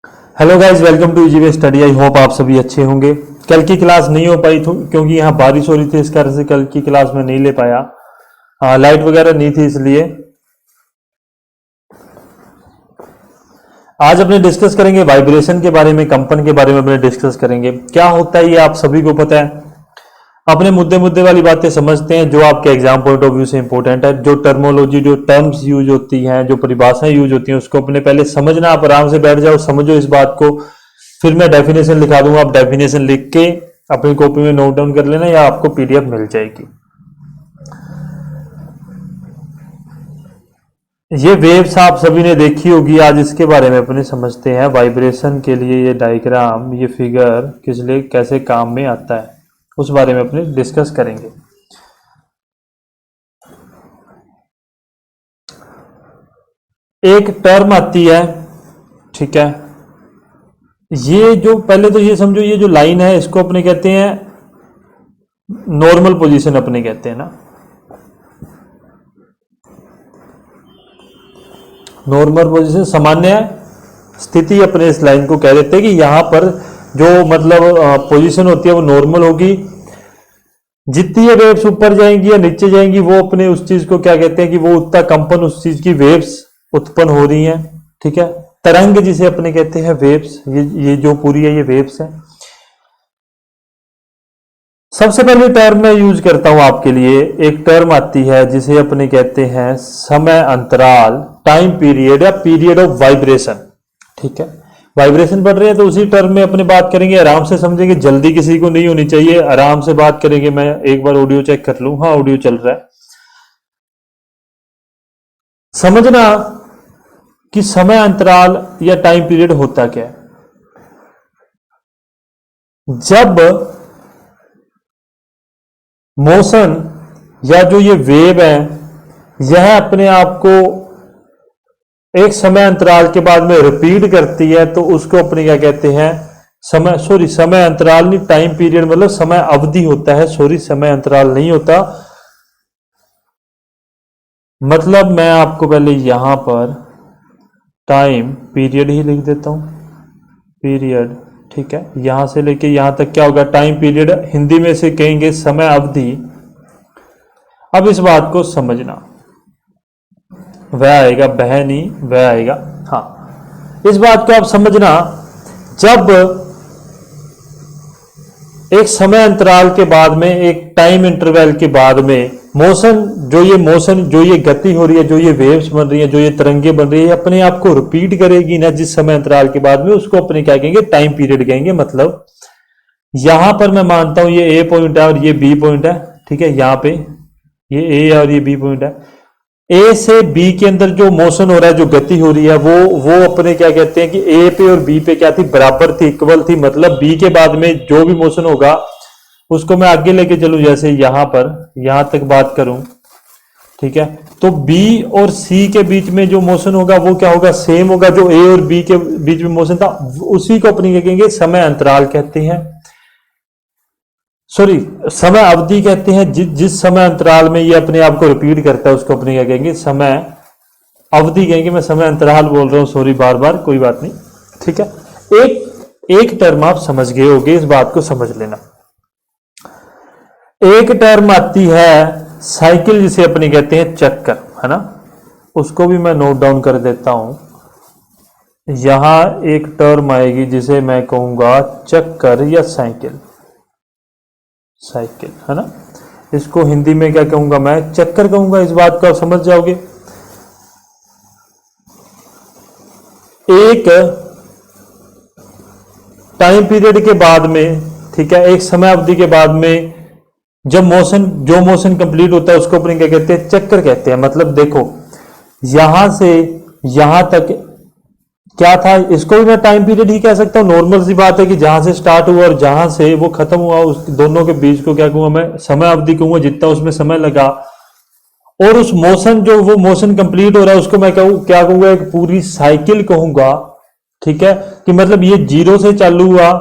Hello guys, welcome to easy study. I hope आप सभी अच्छे होंगे। कल की क्लास नहीं हो पाई क्योंकि यहाँ बारिश हो रही थी, इस कारण से कल की क्लास में नहीं ले पाया। लाइट वगैरह नहीं थी, इसलिए आज अपने डिस्कस करेंगे वाइब्रेशन के बारे में, कंपन के बारे में अपने डिस्कस करेंगे। क्या होता है ये आप सभी को पता है। अपने मुद्दे मुद्दे वाली बातें समझते हैं जो आपके एग्जाम पॉइंट ऑफ व्यू से इंपॉर्टेंट है। जो टर्मोलॉजी, जो टर्म्स यूज होती हैं, जो परिभाषाएं यूज होती हैं, उसको अपने पहले समझना। आप आराम से बैठ जाओ, समझो इस बात को। फिर मैं डेफिनेशन लिखा दूंगा, आप डेफिनेशन लिख के अपनी कॉपी में नोट डाउन कर लेना या आपको पीडीएफ मिल जाएगी। ये वेव्स आप सभी ने देखी होगी, आज इसके बारे में अपने समझते हैं। वाइब्रेशन के लिए ये डायग्राम, ये फिगर किस लिए कैसे काम में आता है, उस बारे में अपने डिस्कस करेंगे। एक टर्म आती है, ठीक है। ये जो पहले तो ये समझो, ये जो लाइन है इसको अपने कहते हैं नॉर्मल पोजीशन, अपने कहते हैं ना नॉर्मल पोजीशन, सामान्य स्थिति। अपने इस लाइन को कह देते हैं कि यहां पर जो मतलब पोजीशन होती है वो नॉर्मल होगी। जितनी ये वेव्स ऊपर जाएंगी या नीचे जाएंगी, वो अपने उस चीज को क्या कहते हैं कि वो उतना कंपन, उस चीज की वेव्स उत्पन्न हो रही हैं, ठीक है। तरंग जिसे अपने कहते हैं वेव्स, ये जो पूरी है ये वेव्स है। सबसे पहले टर्म मैं यूज करता हूं आपके लिए। एक टर्म आती है जिसे अपने कहते हैं समय अंतराल, टाइम पीरियड या पीरियड ऑफ वाइब्रेशन, ठीक है। वाइब्रेशन बढ़ रही है तो उसी टर्म में अपने बात करेंगे, आराम से समझेंगे, जल्दी किसी को नहीं होनी चाहिए, आराम से बात करेंगे। मैं एक बार ऑडियो चेक कर लूं। हाँ, ऑडियो चल रहा है। समझना कि समय अंतराल या टाइम पीरियड होता क्या है। जब मोशन या जो ये वेव है, यह अपने आप को एक समय अंतराल के बाद में रिपीट करती है, तो उसको अपने क्या कहते हैं, समय अंतराल नहीं, टाइम पीरियड मतलब समय अवधि होता है। समय अंतराल नहीं होता। मतलब मैं आपको पहले यहां पर टाइम पीरियड ही लिख देता हूं, पीरियड, ठीक है। यहां से लेके यहां तक क्या होगा, टाइम पीरियड। हिंदी में से कहेंगे समय अवधि। अब इस बात को समझना, वह आएगा, बह नहीं, वह आएगा। हाँ, इस बात को आप समझना। जब एक समय अंतराल के बाद में, एक टाइम इंटरवल के बाद में मोशन, जो ये गति हो रही है, जो ये वेव्स बन रही है, जो ये तरंगे बन रही है, अपने आप को रिपीट करेगी ना जिस समय अंतराल के बाद में, उसको अपने क्या कहेंगे, टाइम पीरियड कहेंगे। मतलब यहां पर मैं मानता हूं ये ए पॉइंट है और ये बी पॉइंट है, ठीक है। यहां पे ये ए और ये बी पॉइंट है। ए से बी के अंदर जो मोशन हो रहा है, जो गति हो रही है, वो अपने क्या कहते हैं कि ए पे और बी पे क्या थी, बराबर थी, इक्वल थी। मतलब बी के बाद में जो भी मोशन होगा उसको मैं आगे लेके चलूं, जैसे यहां पर यहां तक बात करूं, ठीक है। तो बी और सी के बीच में जो मोशन होगा वो क्या होगा, सेम होगा। जो ए और बी के बीच में मोशन था, उसी को अपने क्या कहेंगे, समय अंतराल कहते हैं। समय अवधि कहते हैं। जिस समय अंतराल में ये अपने आप को रिपीट करता है उसको अपने क्या कहेंगे, समय अवधि कहेंगे। मैं समय अंतराल बोल रहा हूं, सॉरी, बार बार, कोई बात नहीं, ठीक है। एक टर्म आप समझ गए होगे, इस बात को समझ लेना। एक टर्म आती है साइकिल, जिसे अपने कहते हैं चक्कर, है ना। उसको भी मैं नोट डाउन कर देता हूं। यहां एक टर्म आएगी जिसे मैं कहूंगा चक्कर या साइकिल, है ना। इसको हिंदी में क्या कहूंगा, मैं चक्कर कहूंगा। इस बात को आप समझ जाओगे। एक टाइम पीरियड के बाद में, ठीक है, एक समय अवधि के बाद में जब जो मोशन कंप्लीट होता है उसको अपने क्या कहते हैं, चक्कर कहते हैं। मतलब देखो, यहां से यहां तक क्या था, इसको भी मैं टाइम पीरियड ही कह सकता हूं। नॉर्मल सी बात है कि जहां से स्टार्ट हुआ और जहां से वो खत्म हुआ, उस दोनों के बीच को क्या कहूंगा, मैं समय अवधि कहूंगा, जितना उसमें समय लगा। और उस मोशन, जो वो मोशन कंप्लीट हो रहा है, उसको मैं क्या कहूंगा, एक पूरी साइकिल कहूंगा, ठीक है। कि मतलब ये जीरो से चालू हुआ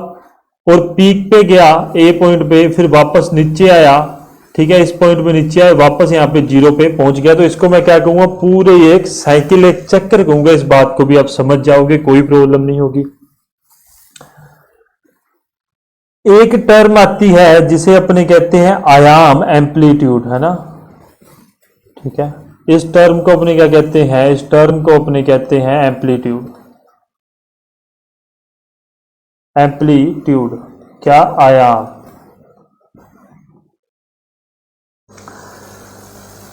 और पीक पे गया, ए पॉइंट पे, फिर वापस नीचे आया, ठीक है, इस पॉइंट पे नीचे आया, वापस यहाँ पे जीरो पे पहुंच गया। तो इसको मैं क्या कहूंगा, पूरे एक साइकिल, एक चक्कर कहूंगा। इस बात को भी आप समझ जाओगे, कोई प्रॉब्लम नहीं होगी। एक टर्म आती है जिसे अपने कहते हैं आयाम, एम्पलीट्यूड, है ना। ठीक है, इस टर्म को अपने क्या कहते हैं, इस टर्म को अपने कहते हैं एम्पलीट्यूड। एम्पलीट्यूड क्या, आयाम।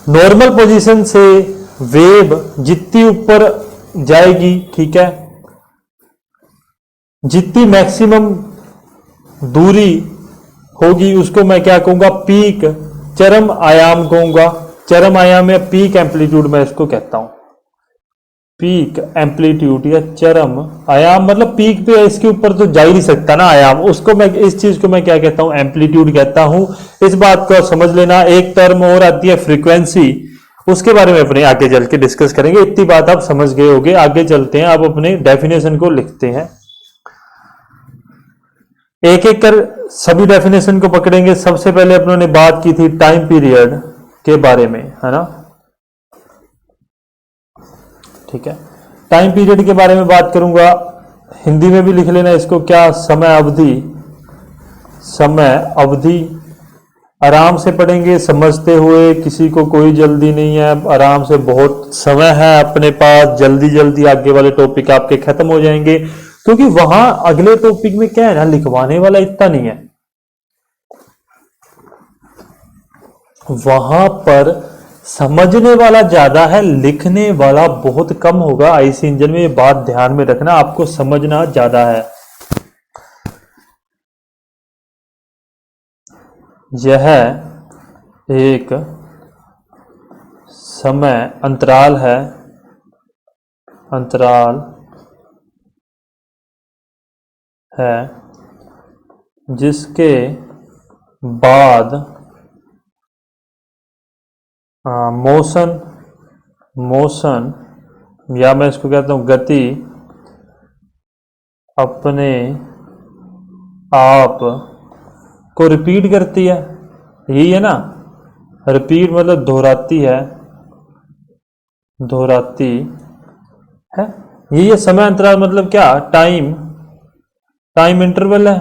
नॉर्मल पोजीशन से वेव जितनी ऊपर जाएगी, ठीक है, जितनी मैक्सिमम दूरी होगी उसको मैं क्या कहूंगा, पीक, चरम आयाम कहूंगा। चरम आयाम या पीक एम्पलीट्यूड मैं इसको कहता हूं। पीक एम्पलीट्यूड या चरम आयाम, मतलब पीक पे इसके ऊपर तो जा ही नहीं सकता ना आयाम, उसको मैं, इस चीज को मैं क्या कहता हूं, एम्पलीट्यूड कहता हूं। इस बात को समझ लेना। एक टर्म और आती है फ्रीक्वेंसी, उसके बारे में अपने आगे चल के डिस्कस करेंगे। इतनी बात आप समझ गए होगे। आगे चलते हैं, आप अपने डेफिनेशन को लिखते हैं, एक एक कर सभी डेफिनेशन को पकड़ेंगे। सबसे पहले अपनों ने बात की थी टाइम पीरियड के बारे में, है ना। ठीक है, टाइम पीरियड के बारे में बात करूंगा, हिंदी में भी लिख लेना इसको, क्या, समय अवधि। समय अवधि आराम से पढ़ेंगे, समझते हुए, किसी को कोई जल्दी नहीं है, आराम से, बहुत समय है अपने पास, जल्दी जल्दी आगे वाले टॉपिक आपके खत्म हो जाएंगे, क्योंकि वहां अगले टॉपिक में क्या है ना, लिखवाने वाला इतना नहीं है, वहां पर समझने वाला ज्यादा है, लिखने वाला बहुत कम होगा। आईसी इंजन में ये बात ध्यान में रखना, आपको समझना ज्यादा है। यह एक समय अंतराल है, अंतराल है जिसके बाद मोशन या मैं इसको कहता हूं गति अपने आप को रिपीट करती है। यही है ना, रिपीट मतलब दोहराती है, दोहराती है। यही है समय अंतराल, मतलब क्या, टाइम इंटरवल है।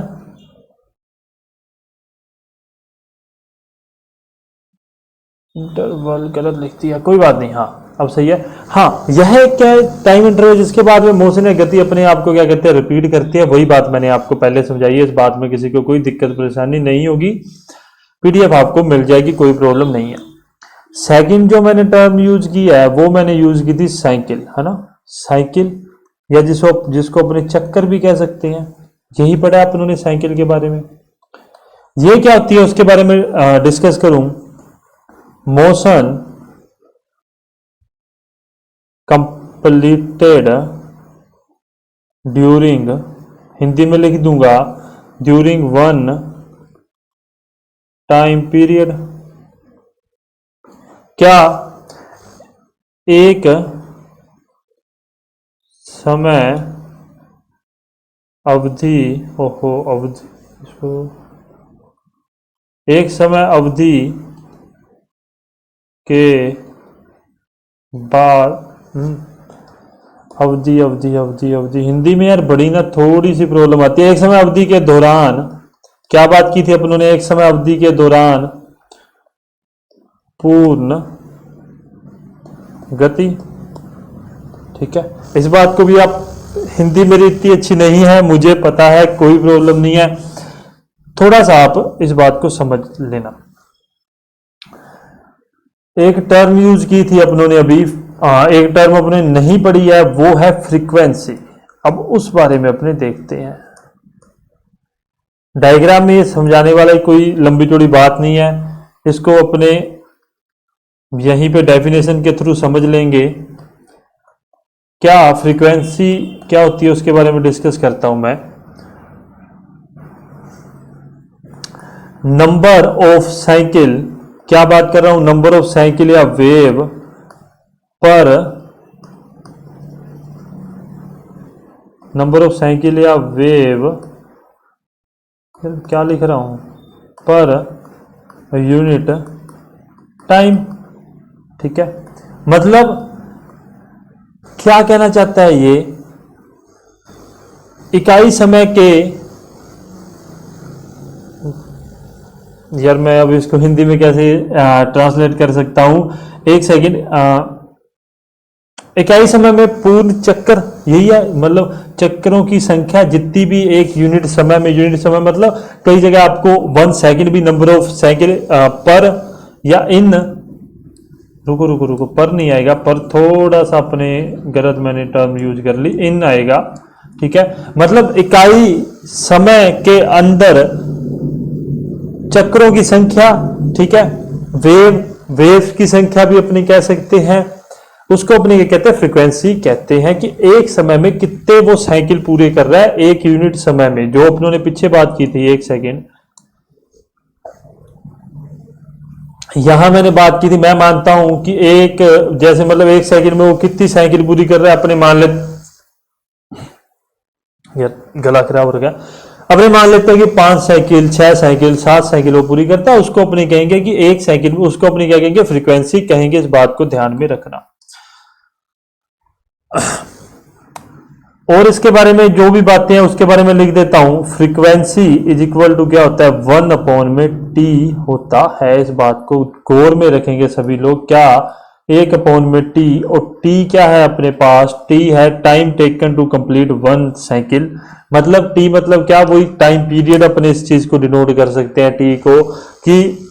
इंटरवल गलत लिख दिया, कोई बात नहीं, हाँ अब सही है। हाँ, यह क्या है, टाइम इंटरवल जिसके बाद में मोशन या गति अपने आप को क्या कहते हैं, रिपीट करती है। वही बात मैंने आपको पहले समझाई है, इस बात में किसी को कोई दिक्कत परेशानी नहीं होगी, पीडीएफ आपको मिल जाएगी, कोई प्रॉब्लम नहीं है। सेकंड जो मैंने टर्म यूज की है वो मैंने यूज की थी साइकिल, है ना, साइकिल, या जिसको अपने चक्कर भी कह सकते हैं। यही पढ़ा आप उन्होंने साइकिल के बारे में। ये क्या होती है उसके बारे में डिस्कस करूं। मोशन कंप्लीटेड ड्यूरिंग, हिंदी में लिख दूंगा, ड्यूरिंग वन टाइम पीरियड। क्या एक समय अवधि, ओहो अवधि, इसको एक समय अवधि के बाद, अवधि अवधि अवधि अवधि हिंदी में यार बड़ी ना थोड़ी सी प्रॉब्लम आती है। एक समय अवधि के दौरान, क्या बात की थी अपनों ने, एक समय अवधि के दौरान पूर्ण गति। ठीक है, इस बात को भी आप, हिंदी मेरी इतनी अच्छी नहीं है मुझे पता है, कोई प्रॉब्लम नहीं है, थोड़ा सा आप इस बात को समझ लेना। एक टर्म यूज की थी अपनों ने अभी, एक टर्म अपने नहीं पढ़ी है, वो है फ्रीक्वेंसी। अब उस बारे में अपने देखते हैं। डायग्राम में ये समझाने वाला कोई लंबी चौड़ी बात नहीं है, इसको अपने यहीं पे डेफिनेशन के थ्रू समझ लेंगे। क्या फ्रीक्वेंसी क्या होती है उसके बारे में डिस्कस करता हूं मैं। नंबर ऑफ साइकिल, क्या बात कर रहा हूं, नंबर ऑफ साइकिल या वेव पर, नंबर ऑफ साइकिल या वेव, क्या लिख रहा हूं, पर यूनिट टाइम। ठीक है, मतलब क्या कहना चाहता है ये, इकाई समय के यार मैं अब इसको हिंदी में कैसे ट्रांसलेट कर सकता हूँ। एक सेकेंड। इकाई समय में पूर्ण चक्कर, यही है मतलब चक्करों की संख्या जितनी भी एक यूनिट समय में, यूनिट समय मतलब कई जगह आपको 1 सेकेंड भी नंबर ऑफ सेकेंड पर या इन, रुको रुको रुको, पर नहीं आएगा, पर थोड़ा सा अपने गलत मैंने टर्म यूज कर ली, इन आएगा। ठीक है, मतलब इकाई समय के अंदर चक्रों की संख्या। ठीक है, वेव की संख्या भी अपने कह सकते हैं, उसको अपने क्या कहते हैं, फ्रीक्वेंसी कहते हैं, कि एक समय में कितने वो साइकिल पूरे कर रहा है एक यूनिट समय में, जो अपनों ने पीछे बात की थी। एक सेकेंड, यहां मैंने बात की थी, मैं मानता हूं कि एक जैसे मतलब 1 सेकेंड में वो कितनी साइकिल पूरी कर रहा है, अपने मान ले, यार गला खराब हो गया, अपने मान लेते हैं कि 5 साइकिल, 6 साइकिल, 7 साइकिल वो पूरी करता है, उसको अपने कहेंगे कि 1 सेकेंड में, उसको अपने क्या कहेंगे, फ्रीक्वेंसी कहेंगे। इस बात को ध्यान में रखना। और इसके बारे में जो भी बातें हैं उसके बारे में लिख देता हूं। फ्रीक्वेंसी इज इक्वल टू क्या होता है, 1/में टी होता है। इस बात को गौर में रखेंगे सभी लोग। क्या 1/टी, और टी क्या है अपने पास, टी है time taken to complete 1 cycle. मतलब टी मतलब क्या, वही टाइम पीरियड अपने इस चीज को डिनोट कर सकते हैं टी को, कि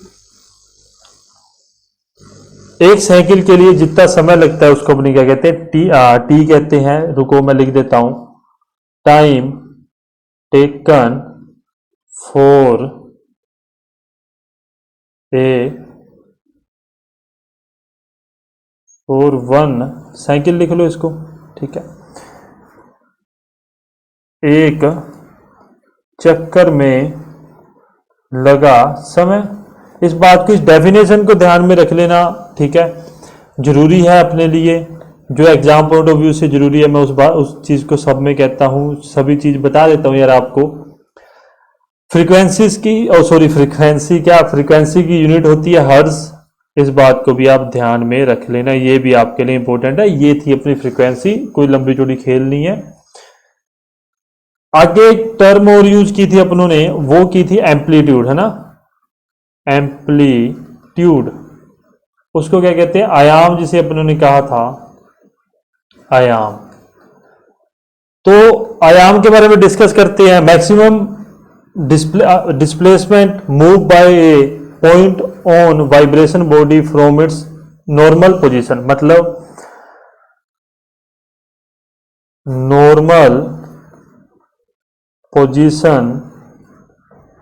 1 साइकिल के लिए जितना समय लगता है उसको अपनी क्या कहते हैं, टी कहते हैं। रुको मैं लिख देता हूं, टाइम टेकन फॉर ए और 1 साइकिल, लिख लो इसको। ठीक है, एक चक्कर में लगा समय। इस बात को, इस डेफिनेशन को ध्यान में रख लेना। ठीक है, जरूरी है अपने लिए, जो एग्जाम पॉइंट ऑफ व्यू से जरूरी है। मैं उस चीज को सब में कहता हूं, सभी चीज बता देता हूं यार आपको। फ्रीक्वेंसीज की, और सॉरी फ्रीक्वेंसी क्या, फ्रीक्वेंसी की यूनिट होती है हर्ट्ज। इस बात को भी आप ध्यान में रख लेना, ये भी आपके लिए इंपॉर्टेंट है। ये थी अपनी फ्रीक्वेंसी, कोई लंबी चौड़ी खेल नहीं है। आगे एक टर्म और यूज की थी अपनों ने, वो की थी एम्पलीट्यूड, है ना, एम्पलीट्यूड। उसको क्या कहते हैं, आयाम, जिसे अपनों ने कहा था आयाम। तो आयाम के बारे में डिस्कस करते हैं। Maximum displacement move by A point on vibration body from its normal position. मतलब नॉर्मल पोजीशन,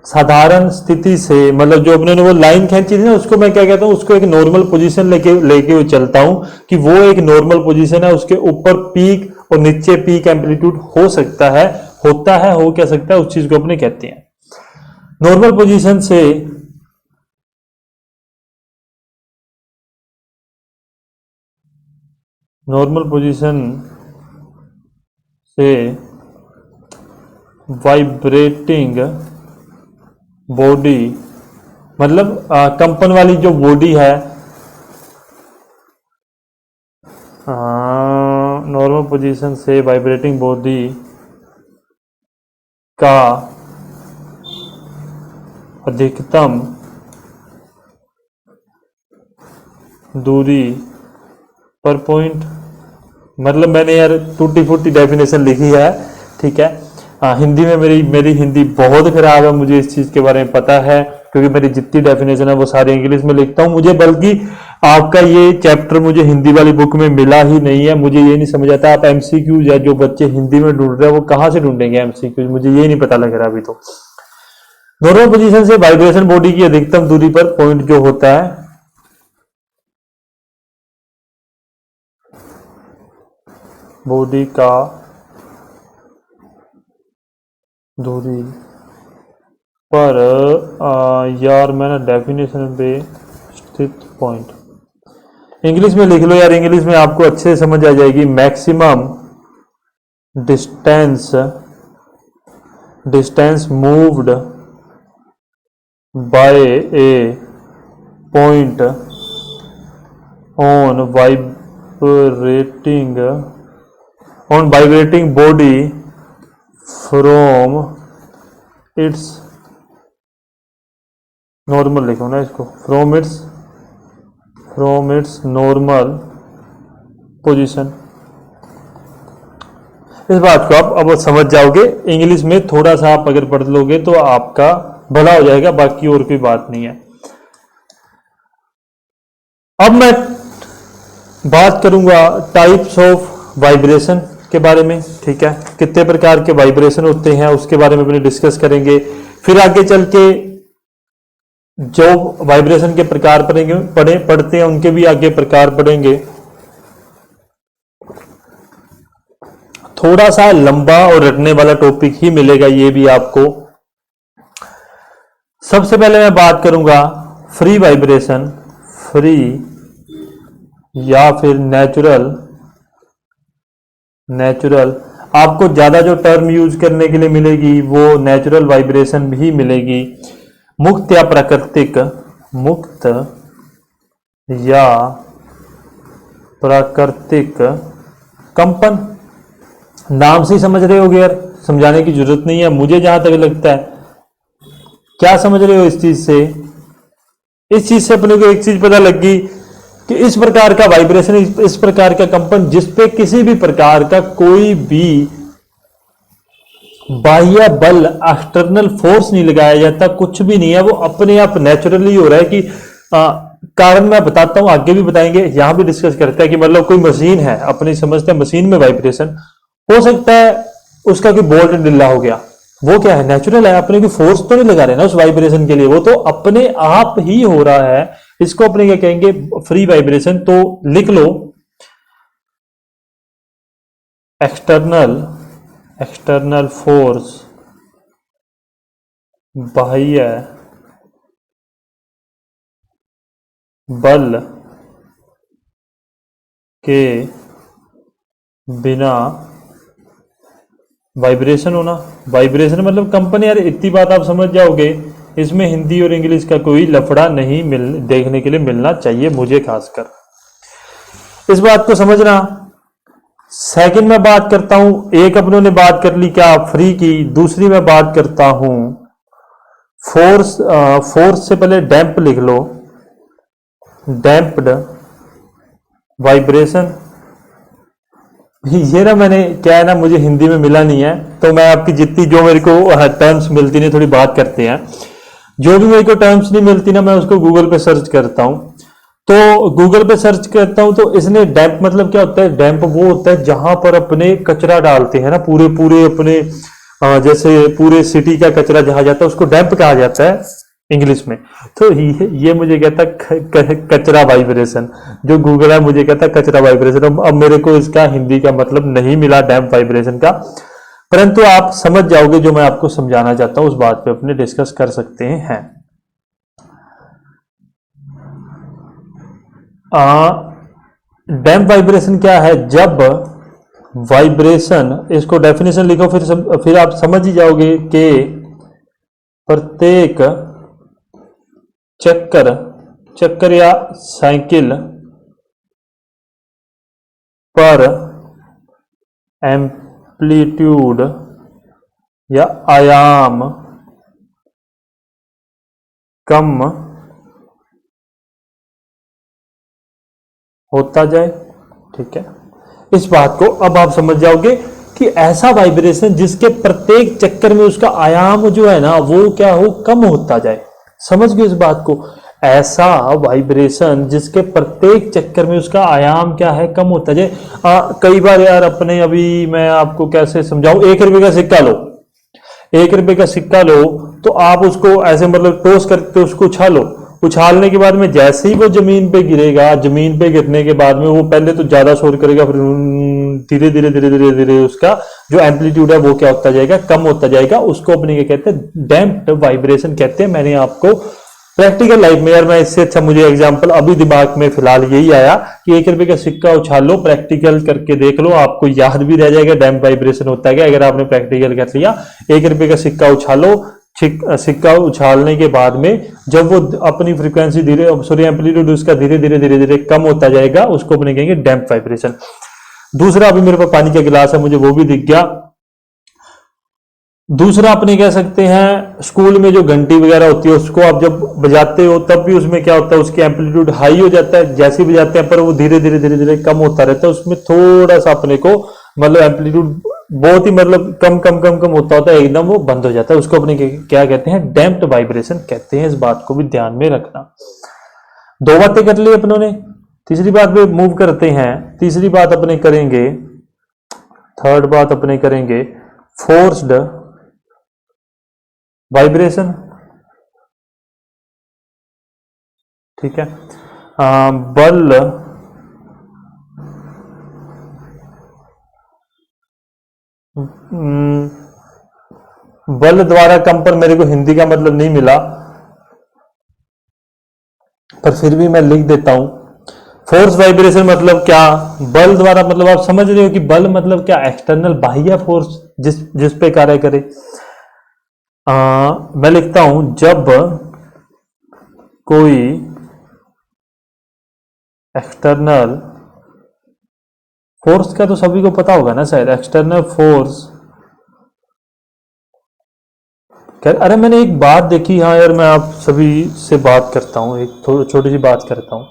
साधारण स्थिति से, मतलब जो अपने ने वो लाइन खींची थी ना, उसको मैं क्या कहता हूं, उसको एक नॉर्मल पोजीशन लेके लेके चलता हूं, कि वो एक नॉर्मल पोजीशन है। उसके ऊपर पीक और नीचे पीक एम्पलीट्यूड हो सकता है, होता है, हो क्या सकता है, उस चीज को अपने कहते हैं नॉर्मल पोजीशन से। नॉर्मल पोजीशन से वाइब्रेटिंग बॉडी, मतलब कंपन वाली जो बॉडी है, नॉर्मल पोजीशन से वाइब्रेटिंग बॉडी का अधिकतम दूरी पर पॉइंट। मतलब मैंने यार टूटी फूटी डेफिनेशन लिखी है। ठीक है, हिंदी में मेरी हिंदी बहुत खराब है, मुझे इस चीज के बारे में पता है, क्योंकि मेरी जितनी डेफिनेशन है वो सारी इंग्लिश में लिखता हूँ। मुझे बल्कि आपका ये चैप्टर मुझे हिंदी वाली बुक में मिला ही नहीं है। मुझे ये नहीं समझ आता, आप एमसीक्यूज या जो बच्चे हिंदी में ढूंढ रहे हैं वो कहाँ से ढूंढेंगे एमसीक्यूज, मुझे ये नहीं पता लग रहा अभी। तो नॉर्मल पोजीशन से वाइब्रेशन बॉडी की अधिकतम दूरी पर पॉइंट जो होता है, बॉडी का दूरी पर यार मैंने डेफिनेशन पे स्थित पॉइंट इंग्लिश में लिख लो यार, इंग्लिश में आपको अच्छे से समझ आ जाएगी। Maximum distance moved by A point on vibrating body from its normal लिखो ना इसको, फ्रॉम इट्स नॉर्मल पोजीशन। इस बात को आप अब समझ जाओगे। इंग्लिश में थोड़ा सा आप अगर पढ़ लोगे तो आपका भला हो जाएगा, बाकी और कोई बात नहीं है। अब मैं बात करूंगा टाइप्स ऑफ वाइब्रेशन के बारे में, ठीक है। कितने प्रकार के वाइब्रेशन होते हैं उसके बारे में अपने डिस्कस करेंगे। फिर आगे चल के जो वाइब्रेशन के प्रकार पढ़ते हैं उनके भी आगे प्रकार पढ़ेंगे। थोड़ा सा लंबा और रटने वाला टॉपिक ही मिलेगा ये भी आपको। सबसे पहले मैं बात करूंगा फ्री वाइब्रेशन, फ्री या फिर नेचुरल। आपको ज्यादा जो टर्म यूज करने के लिए मिलेगी वो नेचुरल वाइब्रेशन भी मिलेगी। मुक्त या प्राकृतिक, मुक्त या प्राकृतिक कंपन। नाम से ही समझ रहे होगे यार, समझाने की जरूरत नहीं है मुझे जहां तक लगता है। क्या समझ रहे हो इस चीज से? इस चीज से अपने को एक चीज पता लगी कि इस प्रकार का वाइब्रेशन, इस प्रकार का कंपन जिसपे किसी भी प्रकार का कोई भी बाह्य बल, एक्सटर्नल फोर्स नहीं लगाया जाता, कुछ भी नहीं है, वो अपने आप नेचुरली हो रहा है। कि कारण मैं बताता हूं, आगे भी बताएंगे, यहां भी डिस्कस करते हैं कि मतलब कोई मशीन है, अपनी समझते हैं मशीन में वाइब्रेशन हो सकता है, उसका कोई बोल्ट ढीला हो गया, वो क्या है, नेचुरल है, अपने की फोर्स तो नहीं लगा रहे ना उस वाइब्रेशन के लिए, वो तो अपने आप ही हो रहा है। इसको अपने क्या कहेंगे, फ्री वाइब्रेशन। तो लिख लो एक्सटर्नल फोर्स, बाह्य बल के बिना वाइब्रेशन होना। वाइब्रेशन मतलब कंपन। यार इतनी बात आप समझ जाओगे, इसमें हिंदी और इंग्लिश का कोई लफड़ा नहीं देखने के लिए मिलना चाहिए, मुझे खासकर इस बात को समझना। सेकंड में बात करता हूं, एक अपनों ने बात कर ली क्या, फ्री की। दूसरी में बात करता हूं फोर्स। फोर्स से पहले डैम्प लिख लो, डैम्प्ड वाइब्रेशन। ये ना मैंने क्या है ना, मुझे हिंदी में मिला नहीं है, तो मैं आपकी जितनी जो मेरे को टर्म्स मिलती नहीं, थोड़ी बात करते हैं। जो भी मेरे को टर्म्स नहीं मिलती ना, मैं उसको गूगल पे सर्च करता हूं। तो गूगल पे सर्च करता हूं तो इसने डैम्प मतलब क्या होता है, डैम्प वो होता है जहां पर अपने कचरा डालते हैं ना, पूरे पूरे अपने जैसे पूरे सिटी का कचरा जहां जाता है उसको डैम्प कहा जाता है इंग्लिश में। तो ये मुझे कहता कचरा वाइब्रेशन, जो गूगल है मुझे कहता कचरा वाइब्रेशन। अब मेरे को इसका हिंदी का मतलब नहीं मिला डैम्प वाइब्रेशन का, परंतु आप समझ जाओगे जो मैं आपको समझाना चाहता हूं, उस बात पे अपने डिस्कस कर सकते हैं। डैम्प वाइब्रेशन क्या है, जब वाइब्रेशन, इसको डेफिनेशन लिखो फिर आप समझ ही जाओगे कि प्रत्येक चक्कर या साइकिल पर एम्पलीट्यूड या आयाम कम होता जाए, ठीक है। इस बात को अब आप समझ जाओगे कि ऐसा वाइब्रेशन जिसके प्रत्येक चक्कर में उसका आयाम जो है ना वो क्या हो, कम होता जाए। समझ गए इस बात को? ऐसा वाइब्रेशन जिसके प्रत्येक चक्कर में उसका आयाम क्या है, कम होता जाए। कई बार यार अपने, अभी मैं आपको कैसे समझाऊं, 1 रुपए का सिक्का लो, 1 रुपए का सिक्का लो तो आप उसको ऐसे मतलब टॉस करके उसको उछालो, उछालने के बाद में जैसे ही वो जमीन पे गिरेगा, जमीन पे गिरने के बाद में वो पहले तो ज्यादा शोर करेगा, फिर धीरे धीरे धीरे धीरे धीरे उसका जो एम्पलीट्यूड है वो क्या होता जाएगा, कम होता जाएगा। उसको अपने क्या कहते हैं, डैम्प्ड वाइब्रेशन कहते हैं। मैंने आपको प्रैक्टिकल लाइफ में, यार मैं इससे अच्छा मुझे एग्जांपल अभी दिमाग में फिलहाल यही आया कि 1 रुपए का सिक्का उछाल लो, प्रैक्टिकल करके देख लो, आपको याद भी रह जाएगा डैम्प वाइब्रेशन होता है क्या, अगर आपने प्रैक्टिकल कर लिया। 1 रुपए का सिक्का उछालो, सिक्का उछालने के बाद में जब वो अपनी फ्रीक्वेंसी एम्पलीट्यूड उसका धीरे धीरे धीरे धीरे कम होता जाएगा, उसको अपने कहेंगे डैम्प वाइब्रेशन। दूसरा, अभी मेरे पास पानी का गिलास है, मुझे वो भी दिख गया। दूसरा अपने कह सकते हैं स्कूल में जो घंटी वगैरह होती है उसको आप जब बजाते हो तब भी उसमें क्या होता है, उसकी एम्पलीट्यूड हाई हो जाता है जैसे ही बजाते हैं, पर वो धीरे धीरे धीरे धीरे कम होता रहता है। उसमें थोड़ा सा अपने को मतलब एम्पलीट्यूड बहुत ही मतलब कम कम कम कम होता होता है, एकदम वो बंद हो जाता है। उसको अपने क्या कहते हैं, डैम्प्ड वाइब्रेशन कहते हैं। इस बात को भी ध्यान में रखना। दो बातें कर ली अपनों ने, तीसरी बात पे मूव करते हैं। तीसरी बात अपने करेंगे, थर्ड बात अपने करेंगे फोर्स्ड वाइब्रेशन। ठीक है, बल बल द्वारा कंपन, मेरे को हिंदी का मतलब नहीं मिला पर फिर भी मैं लिख देता हूं। फोर्स वाइब्रेशन मतलब क्या, बल द्वारा मतलब आप समझ रहे हो कि बल मतलब क्या, एक्सटर्नल बाह्य फोर्स जिस जिस पे कार्य करे। मैं लिखता हूं जब कोई एक्सटर्नल फोर्स का तो सभी को पता होगा ना शायद, एक्सटर्नल फोर्स। अरे मैंने एक बात देखी, हाँ यार मैं आप सभी से बात करता हूँ, एक थोड़ी छोटी सी बात करता हूँ।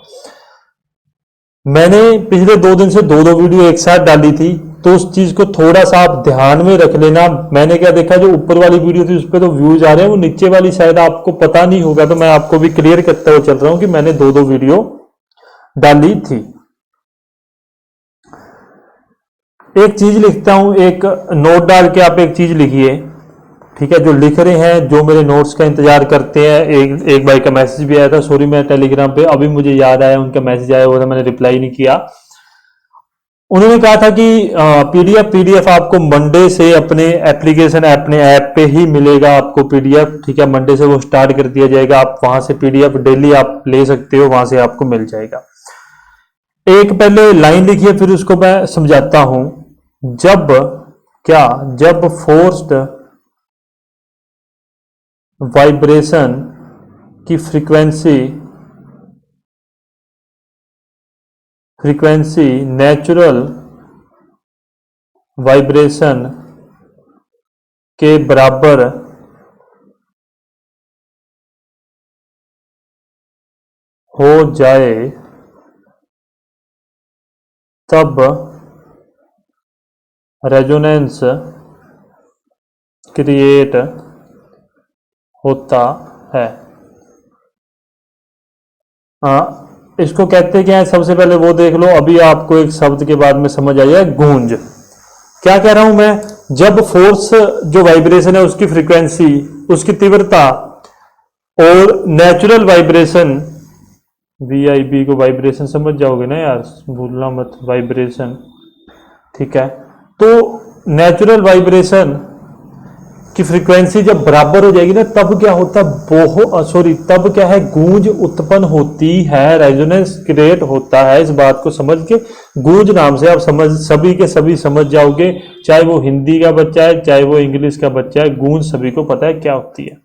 मैंने पिछले 2 दिन से दो दो वीडियो एक साथ डाली थी, तो उस चीज को थोड़ा सा आप ध्यान में रख लेना। मैंने क्या देखा, जो ऊपर वाली वीडियो थी उस पर तो व्यूज आ रहे हैं, वो नीचे वाली शायद आपको पता नहीं होगा, तो मैं आपको भी क्लियर करते हुए चल रहा हूं कि मैंने दो दो वीडियो डाली थी। एक चीज लिखता हूं, एक नोट डाल के आप एक चीज लिखिए। ठीक है, जो लिख रहे हैं, जो मेरे नोट्स का इंतजार करते हैं, एक भाई का मैसेज भी आया था, सॉरी मैं टेलीग्राम पे अभी मुझे याद आया, उनका मैसेज आया हुआ था, मैंने रिप्लाई नहीं किया। उन्होंने कहा था कि पीडीएफ आपको मंडे से अपने एप्लीकेशन अपने ऐप पे ही मिलेगा आपको पीडीएफ। ठीक है, मंडे से वो स्टार्ट कर दिया जाएगा, आप वहां से पीडीएफ डेली आप ले सकते हो, वहां से आपको मिल जाएगा। एक पहले लाइन लिखिए, फिर उसको मैं समझाता हूं। जब क्या, जब फोर्स्ड वाइब्रेशन की फ्रीक्वेंसी नेचुरल वाइब्रेशन के बराबर हो जाए तब रेजोनेंस क्रिएट होता है। इसको कहते क्या है, सबसे पहले वो देख लो, अभी आपको एक शब्द के बाद में समझ आ जाए, गूंज। क्या कह रहा हूं मैं, जब फोर्स जो वाइब्रेशन है उसकी फ्रीक्वेंसी, उसकी तीव्रता और नेचुरल वाइब्रेशन, वीआईबी को वाइब्रेशन समझ जाओगे ना यार, भूलना मत, वाइब्रेशन। ठीक है, तो नेचुरल वाइब्रेशन की फ्रीक्वेंसी जब बराबर हो जाएगी ना, तब क्या होता है, तब क्या है, गूंज उत्पन्न होती है, रेजोनेंस क्रिएट होता है। इस बात को समझ के गूंज नाम से आप सभी के सभी समझ जाओगे, चाहे वो हिंदी का बच्चा है चाहे वो इंग्लिश का बच्चा है, गूंज सभी को पता है क्या होती है।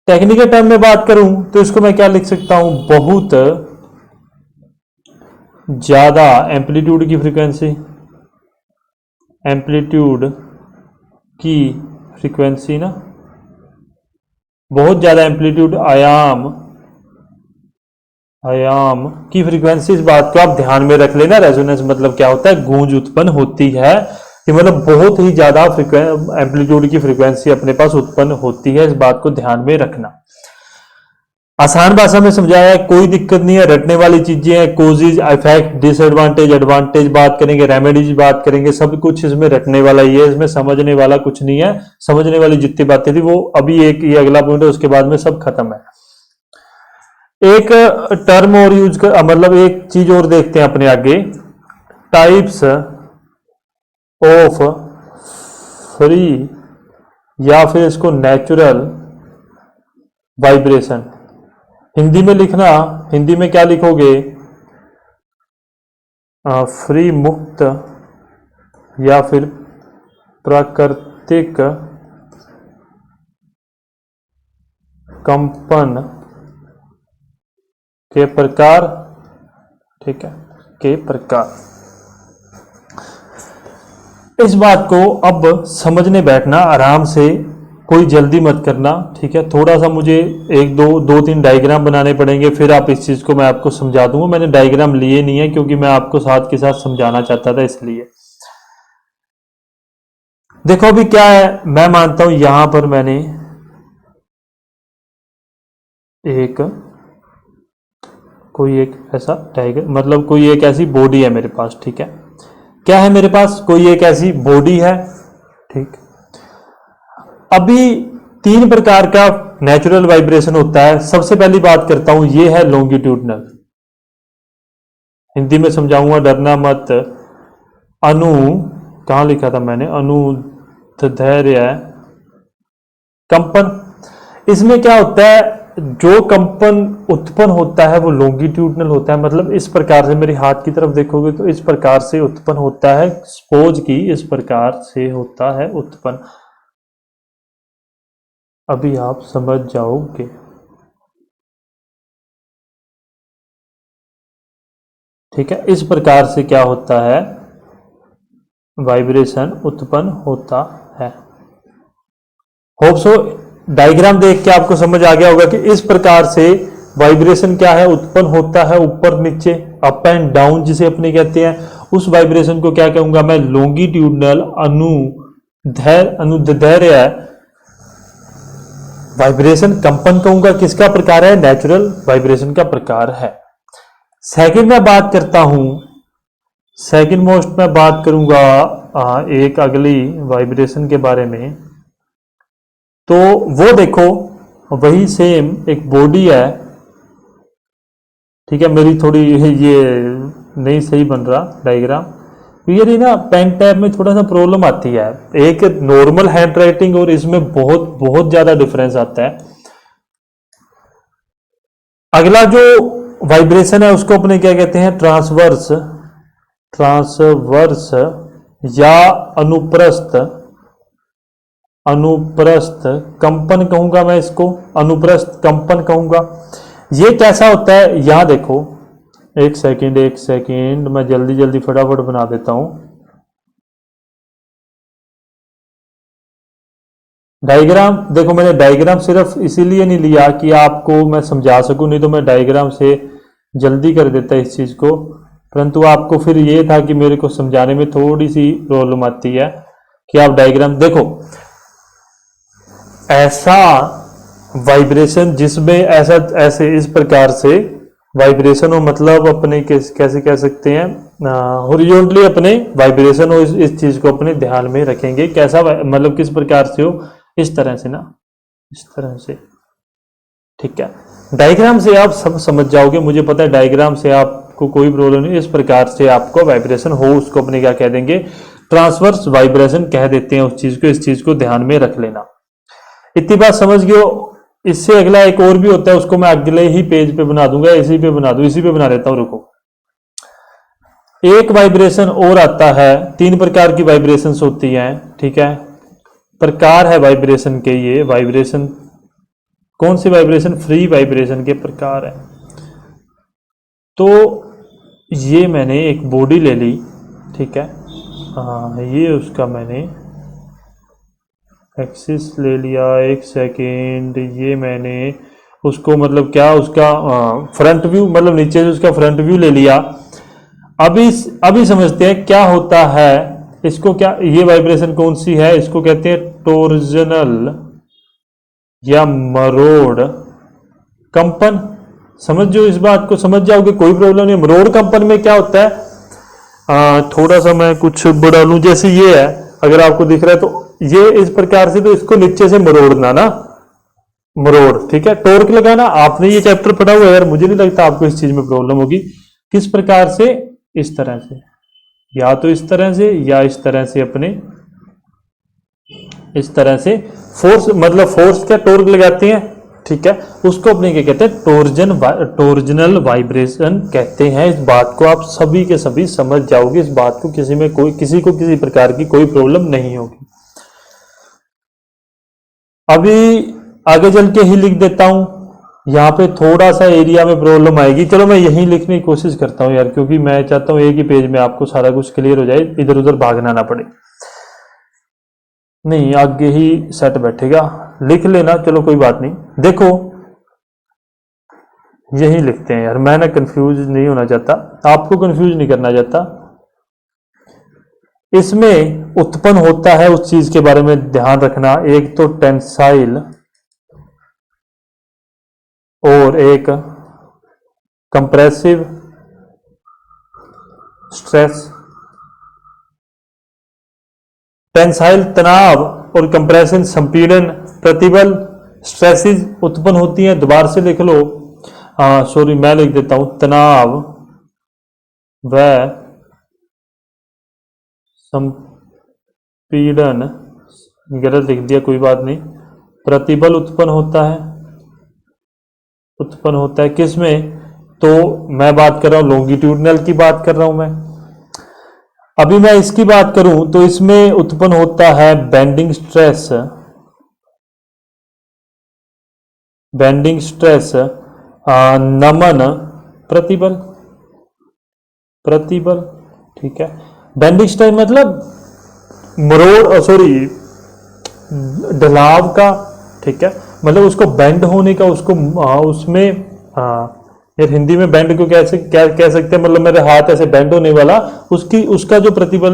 टेक्निकल टर्म में बात करूं तो इसको मैं क्या लिख सकता हूं, बहुत ज्यादा एम्पलीट्यूड की फ्रीक्वेंसी, एम्पलीट्यूड की फ्रीक्वेंसी ना, बहुत ज्यादा एम्पलीट्यूड आयाम की फ्रीक्वेंसी। इस बात को आप ध्यान में रख लेना। रेजोनेंस मतलब क्या होता है, गूंज उत्पन्न होती है, कि मतलब बहुत ही ज्यादा एम्पलीट्यूड की फ्रीक्वेंसी अपने पास उत्पन्न होती है। इस बात को ध्यान में रखना। आसान भाषा में समझाया है, कोई दिक्कत नहीं है, रटने वाली चीजें हैं, कोजेज, इफेक्ट, डिसएडवांटेज, एडवांटेज बात करेंगे, रेमेडीज बात करेंगे, सब कुछ इसमें रटने वाला ही है, इसमें समझने वाला कुछ नहीं है। समझने वाली जितनी बातें थी वो अभी एक ये अगला पॉइंट है, उसके बाद में सब खत्म है। एक टर्म और यूज कर, मतलब एक चीज और देखते हैं अपने आगे, टाइप्स ऑफ फ्री या फिर इसको नेचुरल वाइब्रेशन। हिंदी में लिखना, हिंदी में क्या लिखोगे, फ्री मुक्त या फिर प्राकृतिक कंपन के प्रकार। ठीक है, के प्रकार। इस बात को अब समझने बैठना आराम से, कोई जल्दी मत करना, ठीक है। थोड़ा सा मुझे एक दो तीन डायग्राम बनाने पड़ेंगे, फिर आप इस चीज को मैं आपको समझा दूंगा। मैंने डायग्राम लिए नहीं है क्योंकि मैं आपको साथ के साथ समझाना चाहता था, इसलिए। देखो अभी क्या है, मैं मानता हूं यहां पर मैंने कोई एक ऐसा डायग्राम, मतलब कोई एक ऐसी बॉडी है मेरे पास, ठीक है। क्या है मेरे पास, कोई एक ऐसी बॉडी है, ठीक। अभी तीन प्रकार का नेचुरल वाइब्रेशन होता है। सबसे पहली बात करता हूं, ये है लॉन्गिट्यूडनल, हिंदी में समझाऊंगा, डरना मत। अनु, कहां लिखा था मैंने, अनुदैर्ध्य कंपन। इसमें क्या होता है, जो कंपन उत्पन्न होता है वो लॉन्गिट्यूडनल होता है, मतलब इस प्रकार से मेरे हाथ की तरफ देखोगे तो इस प्रकार से उत्पन्न होता है, सपोज की इस प्रकार से होता है उत्पन्न। अभी आप समझ जाओगे, ठीक है। इस प्रकार से क्या होता है, वाइब्रेशन उत्पन्न होता है। होप सो डायग्राम देख के आपको समझ आ गया होगा कि इस प्रकार से वाइब्रेशन क्या है, उत्पन्न होता है, ऊपर नीचे, अप एंड डाउन जिसे अपने कहते हैं। उस वाइब्रेशन को क्या कहूंगा मैं, लॉन्गिट्यूडनल अनुदैर्ध्य वाइब्रेशन कंपन कहूंगा। किसका प्रकार है, नेचुरल वाइब्रेशन का प्रकार है। सेकंड में बात करता हूं, सेकंड मोस्ट में बात करूंगा एक अगली वाइब्रेशन के बारे में। तो वो देखो, वही सेम एक बॉडी है, ठीक है। मेरी थोड़ी ये नहीं सही बन रहा डायग्राम, ये ना पेन टैब में थोड़ा सा प्रॉब्लम आती है, एक नॉर्मल हैंड राइटिंग और इसमें बहुत बहुत ज्यादा डिफरेंस आता है। अगला जो वाइब्रेशन है उसको अपने क्या कहते हैं, ट्रांसवर्स या अनुप्रस्थ कंपन कहूंगा मैं इसको, अनुप्रस्थ कंपन कहूंगा। ये कैसा होता है, यहां देखो, एक सेकंड मैं जल्दी फटाफट बना देता हूं डायग्राम। देखो मैंने डायग्राम सिर्फ इसीलिए नहीं लिया कि आपको मैं समझा सकूं, नहीं तो मैं डायग्राम से जल्दी कर देता इस चीज को, परंतु आपको फिर ये था कि मेरे को समझाने में थोड़ी सी प्रॉब्लम आती है कि आप डायग्राम देखो। ऐसा वाइब्रेशन जिसमें ऐसे इस प्रकार से वाइब्रेशन हो, मतलब अपने कैसे कह सकते हैं, हॉरिजॉन्टली अपने वाइब्रेशन हो, इस चीज को अपने ध्यान में रखेंगे। कैसा मतलब किस प्रकार से हो, इस तरह से ना, इस तरह से, ठीक है। डायग्राम से आप सब समझ जाओगे, मुझे पता है डायग्राम से आपको कोई प्रॉब्लम नहीं। इस प्रकार से आपको वाइब्रेशन हो, उसको अपने क्या कह देंगे, ट्रांसवर्स वाइब्रेशन कह देते हैं उस चीज को। इस चीज को ध्यान में रख लेना, इतनी बात समझ गए। इससे अगला एक और भी होता है, उसको मैं अगले ही पेज पे बना दूंगा, इसी पे बना देता हूं, रुको। एक वाइब्रेशन और आता है, तीन प्रकार की वाइब्रेशंस होती हैं, ठीक है। प्रकार है वाइब्रेशन के, ये वाइब्रेशन कौन सी वाइब्रेशन, फ्री वाइब्रेशन के प्रकार है। तो ये मैंने एक बॉडी ले ली, ठीक है, ये उसका मैंने एक्सिस ले लिया, एक सेकेंड, ये मैंने उसको मतलब क्या, उसका फ्रंट व्यू, मतलब नीचे से उसका फ्रंट व्यू ले लिया। अभी समझते हैं क्या होता है इसको, क्या ये वाइब्रेशन कौन सी है, इसको कहते हैं टॉर्जनल या मरोड़ कंपन। समझो, इस बात को समझ जाओगे, कोई प्रॉब्लम नहीं। मरोड़ कंपन में क्या होता है, थोड़ा सा मैं कुछ बढ़ा लूं, जैसे ये है, अगर आपको दिख रहा है तो ये इस प्रकार से, तो इसको नीचे से मरोड़ना ना, मरोड़, ठीक है, टॉर्क लगाना। आपने ये चैप्टर पढ़ा हुआ है यार, मुझे नहीं लगता आपको इस चीज में प्रॉब्लम होगी। किस प्रकार से, इस तरह से, या तो इस तरह से या इस तरह से, अपने इस तरह से फोर्स, मतलब फोर्स क्या, टॉर्क लगाते हैं, ठीक है, उसको अपने क्या कहते हैं, टॉर्जनल वाइब्रेशन कहते हैं। इस बात को आप सभी के सभी समझ जाओगे, इस बात को किसी को किसी प्रकार की कोई प्रॉब्लम नहीं होगी। अभी आगे चल के ही लिख देता हूं, यहाँ पे थोड़ा सा एरिया में प्रॉब्लम आएगी। चलो मैं यहीं लिखने की कोशिश करता हूँ यार, क्योंकि मैं चाहता हूँ एक ही पेज में आपको सारा कुछ क्लियर हो जाए, इधर उधर भागना ना पड़े। नहीं, आगे ही सेट बैठेगा, लिख लेना, चलो कोई बात नहीं। देखो यही लिखते हैं यार, मैं ना कंफ्यूज नहीं होना चाहता, आपको कंफ्यूज नहीं करना चाहता। इसमें उत्पन्न होता है उस चीज के बारे में ध्यान रखना, एक तो टेंसाइल और एक कंप्रेसिव स्ट्रेस। टेंसाइल तनाव और कंप्रेशन संपीड़न, प्रतिबल स्ट्रेसेस उत्पन्न होती हैं। दोबारा से लिख लो, सॉरी मैं लिख देता हूं, तनाव व संपीड़न, गलत लिख दिया कोई बात नहीं। प्रतिबल उत्पन्न होता है किसमें? तो मैं बात कर रहा हूं लॉन्गिट्यूडनल की बात कर रहा हूं मैं। अभी मैं इसकी बात करूं तो इसमें उत्पन्न होता है बेंडिंग स्ट्रेस, नमन प्रतिबल, ठीक है। बेंडिंग स्ट्रेस मतलब मरोड़, सॉरी ढलाव का, ठीक है, मतलब उसको बेंड होने का, उसको उसमें यार हिंदी में बेंड को कैसे क्या कह सकते हैं, मतलब मेरे हाथ ऐसे बेंड होने वाला, उसका जो प्रतिबल,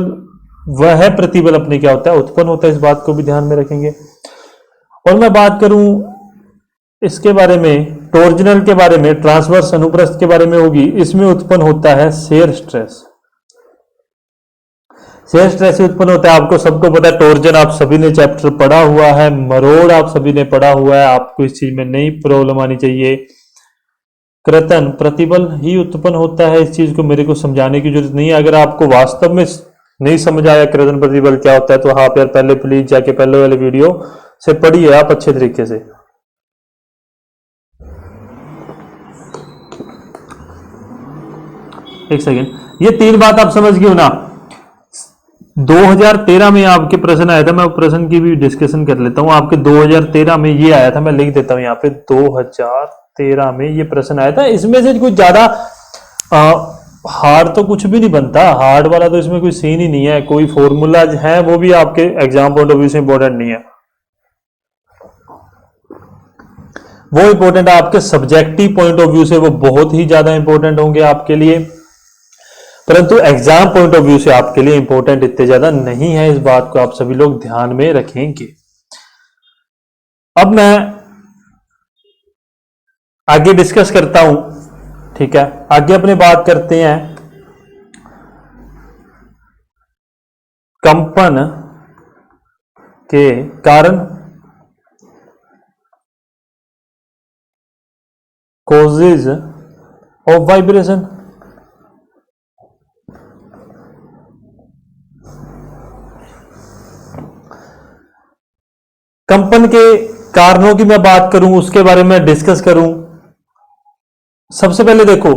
वह है प्रतिबल अपने क्या होता है, उत्पन्न होता है। इस बात को भी ध्यान में रखेंगे। और मैं बात करूं इसके बारे में, टॉर्जनल के बारे में, ट्रांसवर्स अनुप्रस्थ के बारे में होगी, इसमें उत्पन्न होता है शेयर स्ट्रेस। शेयर स्ट्रेस से उत्पन्न होता है, आपको सबको पता है, टॉर्जन आप सभी ने चैप्टर पढ़ा हुआ है, मरोड़ आप सभी ने पढ़ा हुआ है, आपको इस चीज में नई प्रॉब्लम आनी चाहिए। कृतन प्रतिबल ही उत्पन्न होता है, इस चीज को मेरे को समझाने की जरूरत नहीं है। अगर आपको वास्तव में नहीं समझ आया कृतन प्रतिबल क्या होता है, तो आप यार पहले प्लीज जाके पहले वाले वीडियो से पढ़िए आप अच्छे तरीके से। एक सेकेंड, ये तीन बात आप समझ गए हो ना। 2013 में आपके प्रश्न आया था, मैं प्रश्न की भी डिस्कशन कर लेता हूं। आपके 2013 में ये आया था, मैं लिख देता हूं यहाँ पे, 2013 में ये प्रश्न आया था। इसमें से कुछ ज्यादा हार्ड तो कुछ भी नहीं बनता, हार्ड वाला तो इसमें कोई सीन ही नहीं है, कोई फॉर्मूला है वो भी आपके एग्जाम पॉइंट ऑफ व्यू से इंपॉर्टेंट नहीं है, वो इंपॉर्टेंट है आपके सब्जेक्टिव पॉइंट ऑफ व्यू से, वो बहुत ही ज्यादा इंपॉर्टेंट होंगे आपके लिए, परंतु एग्जाम पॉइंट ऑफ व्यू से आपके लिए इंपॉर्टेंट इतने ज्यादा नहीं है। इस बात को आप सभी लोग ध्यान में रखेंगे। अब मैं आगे डिस्कस करता हूं, ठीक है, आगे अपने बात करते हैं कंपन के कारण, कॉजेज ऑफ वाइब्रेशन। कंपन के कारणों की मैं बात करूं, उसके बारे में डिस्कस करूं। सबसे पहले देखो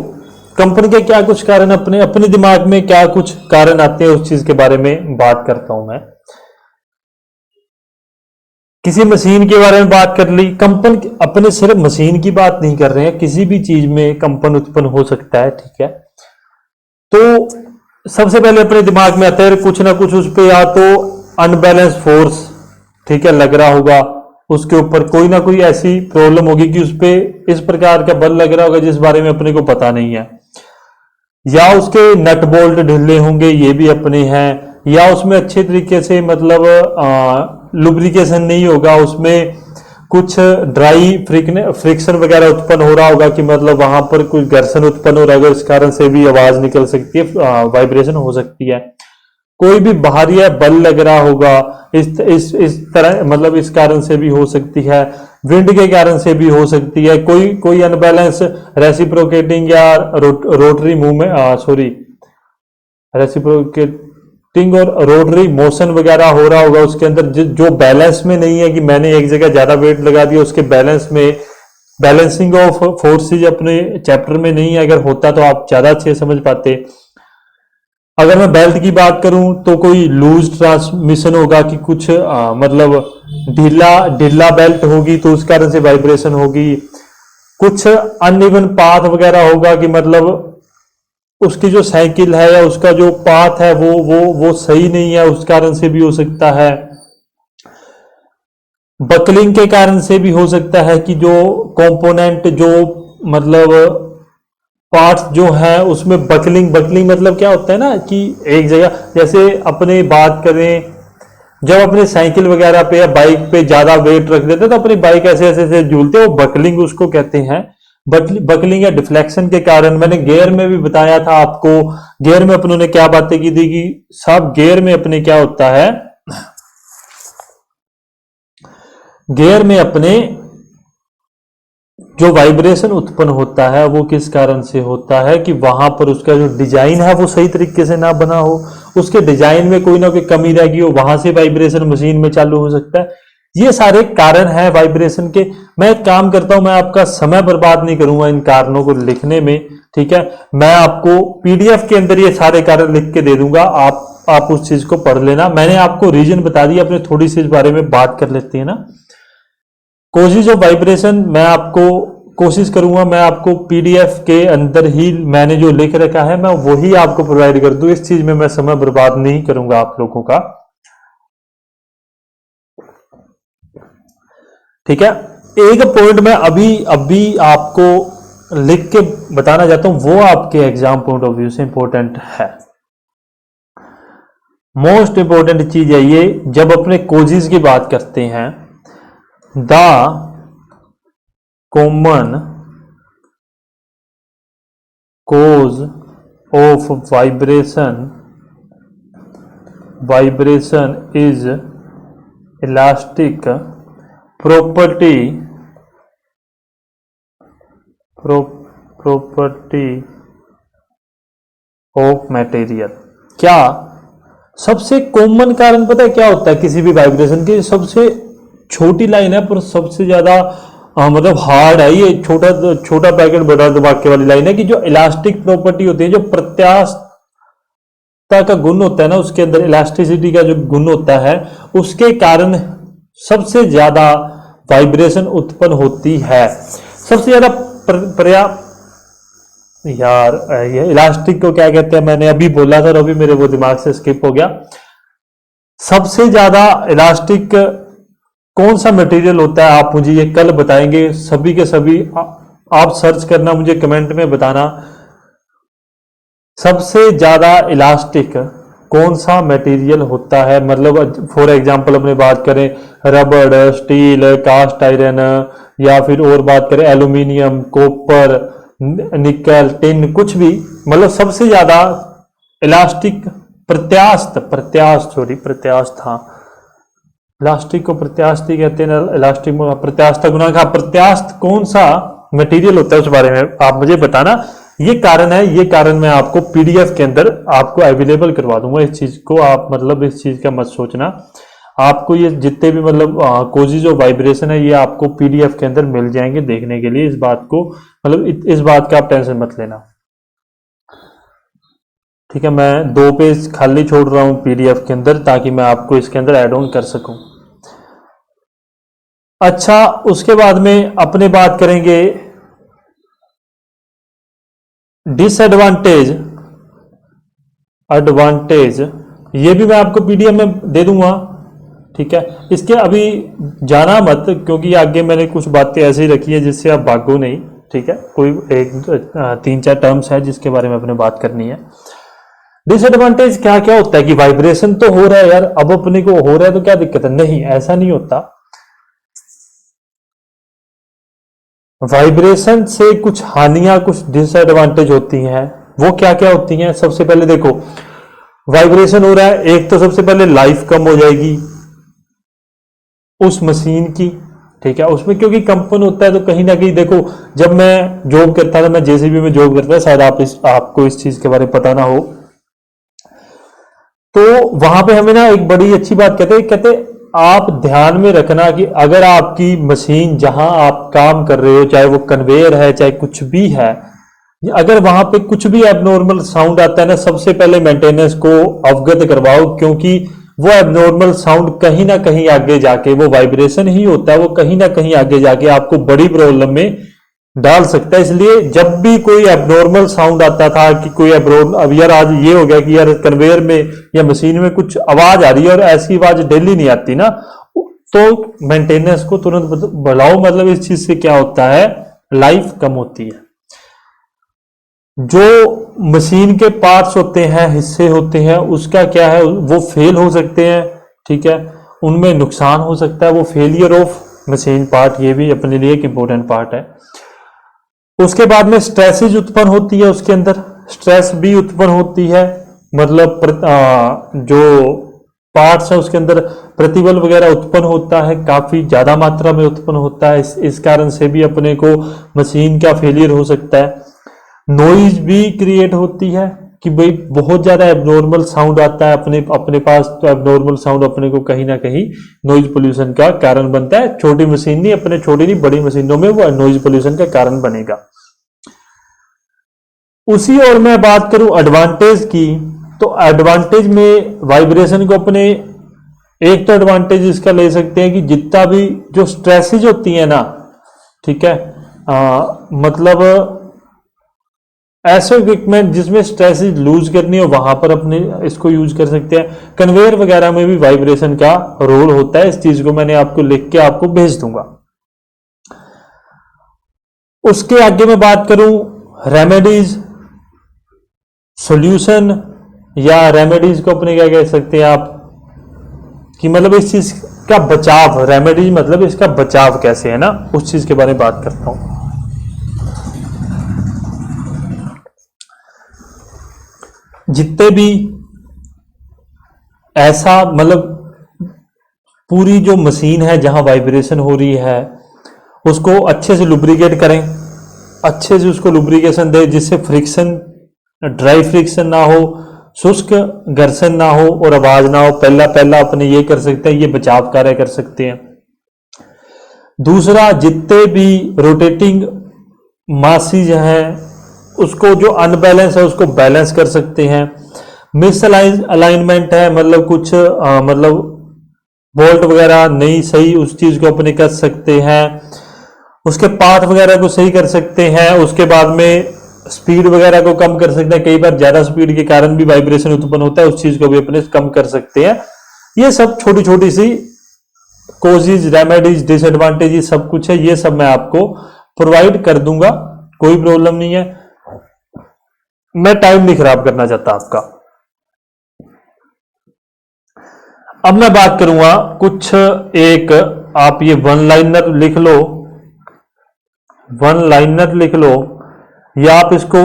कंपन के क्या कुछ कारण, अपने अपने दिमाग में क्या कुछ कारण आते हैं, उस चीज के बारे में बात करता हूं मैं। किसी मशीन के बारे में बात कर ली, कंपन अपने सिर्फ मशीन की बात नहीं कर रहे हैं, किसी भी चीज में कंपन उत्पन्न हो सकता है, ठीक है। तो सबसे पहले अपने दिमाग में आता है कुछ ना कुछ उस पर, या तो अनबैलेंस फोर्स, ठीक है, लग रहा होगा, उसके ऊपर कोई ना कोई ऐसी प्रॉब्लम होगी कि उस पर इस प्रकार का बल लग रहा होगा जिस बारे में अपने को पता नहीं है, या उसके नट बोल्ट ढीले होंगे, ये भी अपने हैं, या उसमें अच्छे तरीके से मतलब लुब्रिकेशन नहीं होगा, उसमें कुछ ड्राई फ्रिक्शन वगैरह उत्पन्न हो रहा होगा, कि मतलब वहां पर कुछ घर्षण उत्पन्न हो रहा होगा, इस कारण से भी आवाज निकल सकती है, वाइब्रेशन हो सकती है। कोई भी बाहरी बल लग रहा होगा, इस तरह, मतलब इस कारण से भी हो सकती है, विंड के कारण से भी हो सकती है, कोई अनबैलेंस रेसिप्रोकेटिंग या रोटरी मूवमेंट, सॉरी रेसिप्रोकेटिंग और रोटरी मोशन वगैरह हो रहा होगा उसके अंदर, जो बैलेंस में नहीं है, कि मैंने एक जगह ज्यादा वेट लगा दिया, उसके बैलेंस में, बैलेंसिंग ऑफ फोर्सेज अपने चैप्टर में नहीं है, अगर होता तो आप ज्यादा अच्छे समझ पाते। अगर मैं बेल्ट की बात करूं तो कोई लूज ट्रांसमिशन होगा, कि कुछ मतलब ढीला बेल्ट होगी तो उस कारण से वाइब्रेशन होगी। कुछ अनइवन पाथ वगैरह होगा कि मतलब उसकी जो साइकिल है या उसका जो पाथ है वो सही नहीं है, उस कारण से भी हो सकता है। बकलिंग के कारण से भी हो सकता है कि जो कंपोनेंट जो मतलब पार्ट्स जो है उसमें बकलिंग बकलिंग मतलब क्या होता है ना कि एक जगह, जैसे अपने बात करें जब अपने साइकिल वगैरह पे या बाइक पे ज्यादा वेट रख देते हैं तो अपनी बाइक ऐसे ऐसे ऐसे झूलते हैं, वो बकलिंग उसको कहते हैं। बकलिंग या डिफ्लेक्शन के कारण, मैंने गियर में भी बताया था आपको, गियर में अपनों ने क्या बातें की थी कि सब गियर में अपने क्या होता है, गियर में अपने जो वाइब्रेशन उत्पन्न होता है वो किस कारण से होता है कि वहां पर उसका जो डिजाइन है वो सही तरीके से ना बना हो, उसके डिजाइन में कोई ना कोई कमी रह गई हो, वहां से वाइब्रेशन मशीन में चालू हो सकता है। ये सारे कारण हैं वाइब्रेशन के। मैं एक काम करता हूं, मैं आपका समय बर्बाद नहीं करूंगा इन कारणों को लिखने में, ठीक है। मैं आपको पीडीएफ के अंदर ये सारे कारण लिख के दे दूंगा, आप उस चीज को पढ़ लेना। मैंने आपको रीजन बता दिया, अपने थोड़ी सी इस बारे में बात कर लेते हैं ना। कोशिश ऑफ वाइब्रेशन मैं आपको कोशिश करूंगा, मैं आपको पीडीएफ के अंदर ही मैंने जो लिख रखा है मैं वही आपको प्रोवाइड कर दूं, इस चीज में मैं समय बर्बाद नहीं करूंगा आप लोगों का, ठीक है। एक पॉइंट मैं अभी आपको लिख के बताना चाहता हूं, वो आपके एग्जाम पॉइंट ऑफ व्यू से इंपॉर्टेंट है। मोस्ट इंपॉर्टेंट चीज है ये, जब अपने कोजेस की बात करते हैं, the common cause of vibration is elastic property of material. क्या सबसे कॉमन कारण पता है क्या होता है किसी भी वाइब्रेशन की? सबसे छोटी लाइन है पर सबसे ज्यादा मतलब हार्ड है, ये छोटा पैकेट बड़ा धमाके वाली लाइन है कि जो इलास्टिक प्रॉपर्टी होती है, जो प्रत्यास्थता का गुण होता है ना, उसके अंदर इलास्टिसिटी का जो गुण होता है उसके कारण सबसे ज्यादा वाइब्रेशन उत्पन्न होती है। सबसे ज्यादा यार ये इलास्टिक को क्या कहते हैं, मैंने अभी बोला था और अभी मेरे वो दिमाग से स्किप हो गया। सबसे ज्यादा इलास्टिक कौन सा मटेरियल होता है, आप मुझे ये कल बताएंगे सभी के सभी। आप सर्च करना, मुझे कमेंट में बताना सबसे ज्यादा इलास्टिक कौन सा मटेरियल होता है। मतलब फॉर एग्जांपल अपने बात करें रबड़, स्टील, कास्ट आयरन, या फिर और बात करें एल्यूमिनियम, कॉपर, निकल, टिन, कुछ भी, मतलब सबसे ज्यादा इलास्टिक प्रत्यास्थ, हाँ इलास्टिक को प्रत्यास्थ ही कहते हैं ना, इलास्टिक प्रत्यास्थ गुणांक, हाँ प्रत्यास्थ कौन सा मटेरियल होता है उस बारे में आप मुझे बताना। ये कारण है, ये कारण मैं आपको पीडीएफ के अंदर आपको अवेलेबल करवा दूंगा। इस चीज को आप मतलब इस चीज का मत सोचना, आपको ये जितने भी मतलब कोजेज ऑफ वाइब्रेशन है ये आपको पीडीएफ के अंदर मिल जाएंगे देखने के लिए। इस बात को मतलब इस बात का आप टेंशन मत लेना, ठीक है। मैं 2 पेज खाली छोड़ रहा हूं पीडीएफ के अंदर ताकि मैं आपको इसके अंदर ऐड ऑन कर सकूं। अच्छा, उसके बाद में अपने बात करेंगे डिसएडवांटेज, एडवांटेज, ये भी मैं आपको पीडीएफ में दे दूंगा, ठीक है। इसके अभी जाना मत क्योंकि आगे मैंने कुछ बातें ऐसी रखी है जिससे आप भागो नहीं, ठीक है। कोई 3-4 टर्म्स है जिसके बारे में अपने बात करनी है। डिसएडवांटेज क्या क्या होता है कि वाइब्रेशन तो हो रहा है यार, अब अपने को हो रहा है तो क्या दिक्कत है? नहीं, ऐसा नहीं होता। वाइब्रेशन से कुछ हानियां, कुछ डिसएडवांटेज होती हैं। वो क्या क्या होती हैं? सबसे पहले देखो, वाइब्रेशन हो रहा है, एक तो सबसे पहले लाइफ कम हो जाएगी उस मशीन की, ठीक है। उसमें क्योंकि कंपन होता है तो कहीं ना कहीं देखो, जब मैं जॉब करता था, मैं जेसीबी में जॉब करता था, शायद आपको इस चीज के बारे में पता ना हो, तो वहां पे हमें ना एक बड़ी अच्छी बात कहते आप ध्यान में रखना कि अगर आपकी मशीन जहां आप काम कर रहे हो, चाहे वो कन्वेयर है चाहे कुछ भी है, अगर वहां पे कुछ भी एबनॉर्मल साउंड आता है ना, सबसे पहले मेंटेनेंस को अवगत करवाओ, क्योंकि वो एबनॉर्मल साउंड कहीं ना कहीं आगे जाके, वो वाइब्रेशन ही होता है, वो कहीं ना कहीं आगे जाके आपको बड़ी प्रॉब्लम में डाल सकता है। इसलिए जब भी कोई एबनॉर्मल साउंड आता था कि कोई एबनॉर्मल, अब यार आज ये हो गया कि यार कन्वेयर में या मशीन में कुछ आवाज आ रही है और ऐसी आवाज डेली नहीं आती ना, तो मेंटेनेंस को तुरंत बढ़ाओ। मतलब इस चीज से क्या होता है, लाइफ कम होती है। जो मशीन के पार्ट्स होते हैं, हिस्से होते हैं, उसका क्या है, वो फेल हो सकते हैं, ठीक है, उनमें नुकसान हो सकता है। वो फेलियर ऑफ मशीन पार्ट, ये भी अपने लिए एक इंपॉर्टेंट पार्ट है। उसके बाद में स्ट्रेसेज उत्पन्न होती है, उसके अंदर स्ट्रेस भी उत्पन्न होती है। मतलब जो पार्ट्स है उसके अंदर प्रतिबल वगैरह उत्पन्न होता है, काफी ज्यादा मात्रा में उत्पन्न होता है। इस कारण से भी अपने को मशीन का फेलियर हो सकता है। नॉइज भी क्रिएट होती है कि भाई बहुत ज्यादा एबनॉर्मल साउंड आता है अपने पास, तो एबनॉर्मल साउंड अपने को कहीं ना कहीं नॉइज पोल्यूशन का कारण बनता है। छोटी मशीन नहीं, अपने छोटी नहीं बड़ी मशीनों में वो नॉइज पोल्यूशन का कारण बनेगा। उसी और मैं बात करूं एडवांटेज की, तो एडवांटेज में वाइब्रेशन को अपने, एक तो एडवांटेज इसका ले सकते हैं कि जितना भी जो स्ट्रेसेज होती है ना, ठीक है, मतलब ऐसे इक्विपमेंट जिसमें स्ट्रेसेज लूज करनी हो वहां पर अपने इसको यूज कर सकते हैं। कन्वेयर वगैरह में भी वाइब्रेशन का रोल होता है। इस चीज को मैंने आपको लिख के आपको भेज दूंगा। उसके आगे मैं बात करूं रेमेडीज, सॉल्यूशन या रेमेडीज को अपने क्या कह सकते हैं आप, कि मतलब इस चीज का बचाव, रेमेडीज मतलब इसका बचाव कैसे है ना, उस चीज के बारे में बात करता हूं। जितने भी ऐसा मतलब पूरी जो मशीन है जहां वाइब्रेशन हो रही है उसको अच्छे से लुब्रिकेट करें, अच्छे से उसको लुब्रिकेशन दे, जिससे फ्रिक्शन, ड्राई फ्रिक्शन ना हो, शुष्क घर्षण ना हो और आवाज ना हो। पहला अपने ये कर सकते हैं, ये बचाव कार्य कर सकते हैं। दूसरा, जितने भी रोटेटिंग मासीज हैं उसको जो अनबैलेंस है उसको बैलेंस कर सकते हैं। मिस अलाइनमेंट है, मतलब कुछ मतलब बोल्ट वगैरह नहीं सही, उस चीज को अपने कर सकते हैं। उसके पार्ट वगैरह को सही कर सकते हैं। उसके बाद में स्पीड वगैरह को कम कर सकते हैं। कई बार ज्यादा स्पीड के कारण भी वाइब्रेशन उत्पन्न होता है, उस चीज को भी अपने कम कर सकते हैं। ये सब छोटी छोटी सी कोजेज, रेमेडीज, डिसएडवांटेजेस सब कुछ है, ये सब मैं आपको प्रोवाइड कर दूंगा, कोई प्रॉब्लम नहीं है। मैं टाइम नहीं खराब करना चाहता आपका। अब मैं बात करूंगा कुछ, एक आप ये वन लाइनर लिख लो, वन लाइनर लिख लो, या आप इसको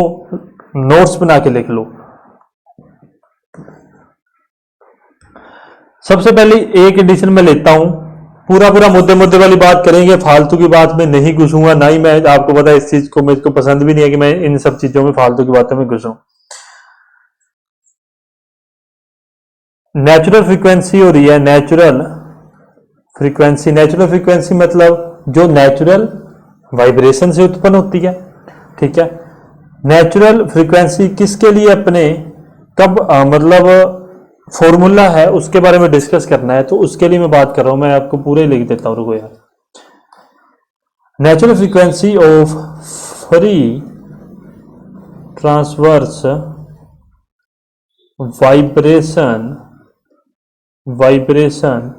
नोट्स बना के लिख लो। सबसे पहले एक एडिशन में लेता हूं, पूरा मुद्दे वाली बात करेंगे, फालतू की बात में नहीं घुसूंगा, ना ही मैं, आपको पता है इस चीज को मुझको पसंद भी नहीं है कि मैं इन सब चीजों में फालतू की बातों में घुसूं। नेचुरल फ्रीक्वेंसी हो रही है, नेचुरल फ्रीक्वेंसी। नेचुरल फ्रीक्वेंसी मतलब जो नेचुरल वाइब्रेशन से उत्पन्न होती है, ठीक है। नेचुरल फ्रीक्वेंसी किसके लिए अपने कब मतलब फॉर्मूला है उसके बारे में डिस्कस करना है, तो उसके लिए मैं बात कर रहा हूं। मैं आपको पूरे लिख देता हूं, रुको यार। Natural frequency of free transverse vibration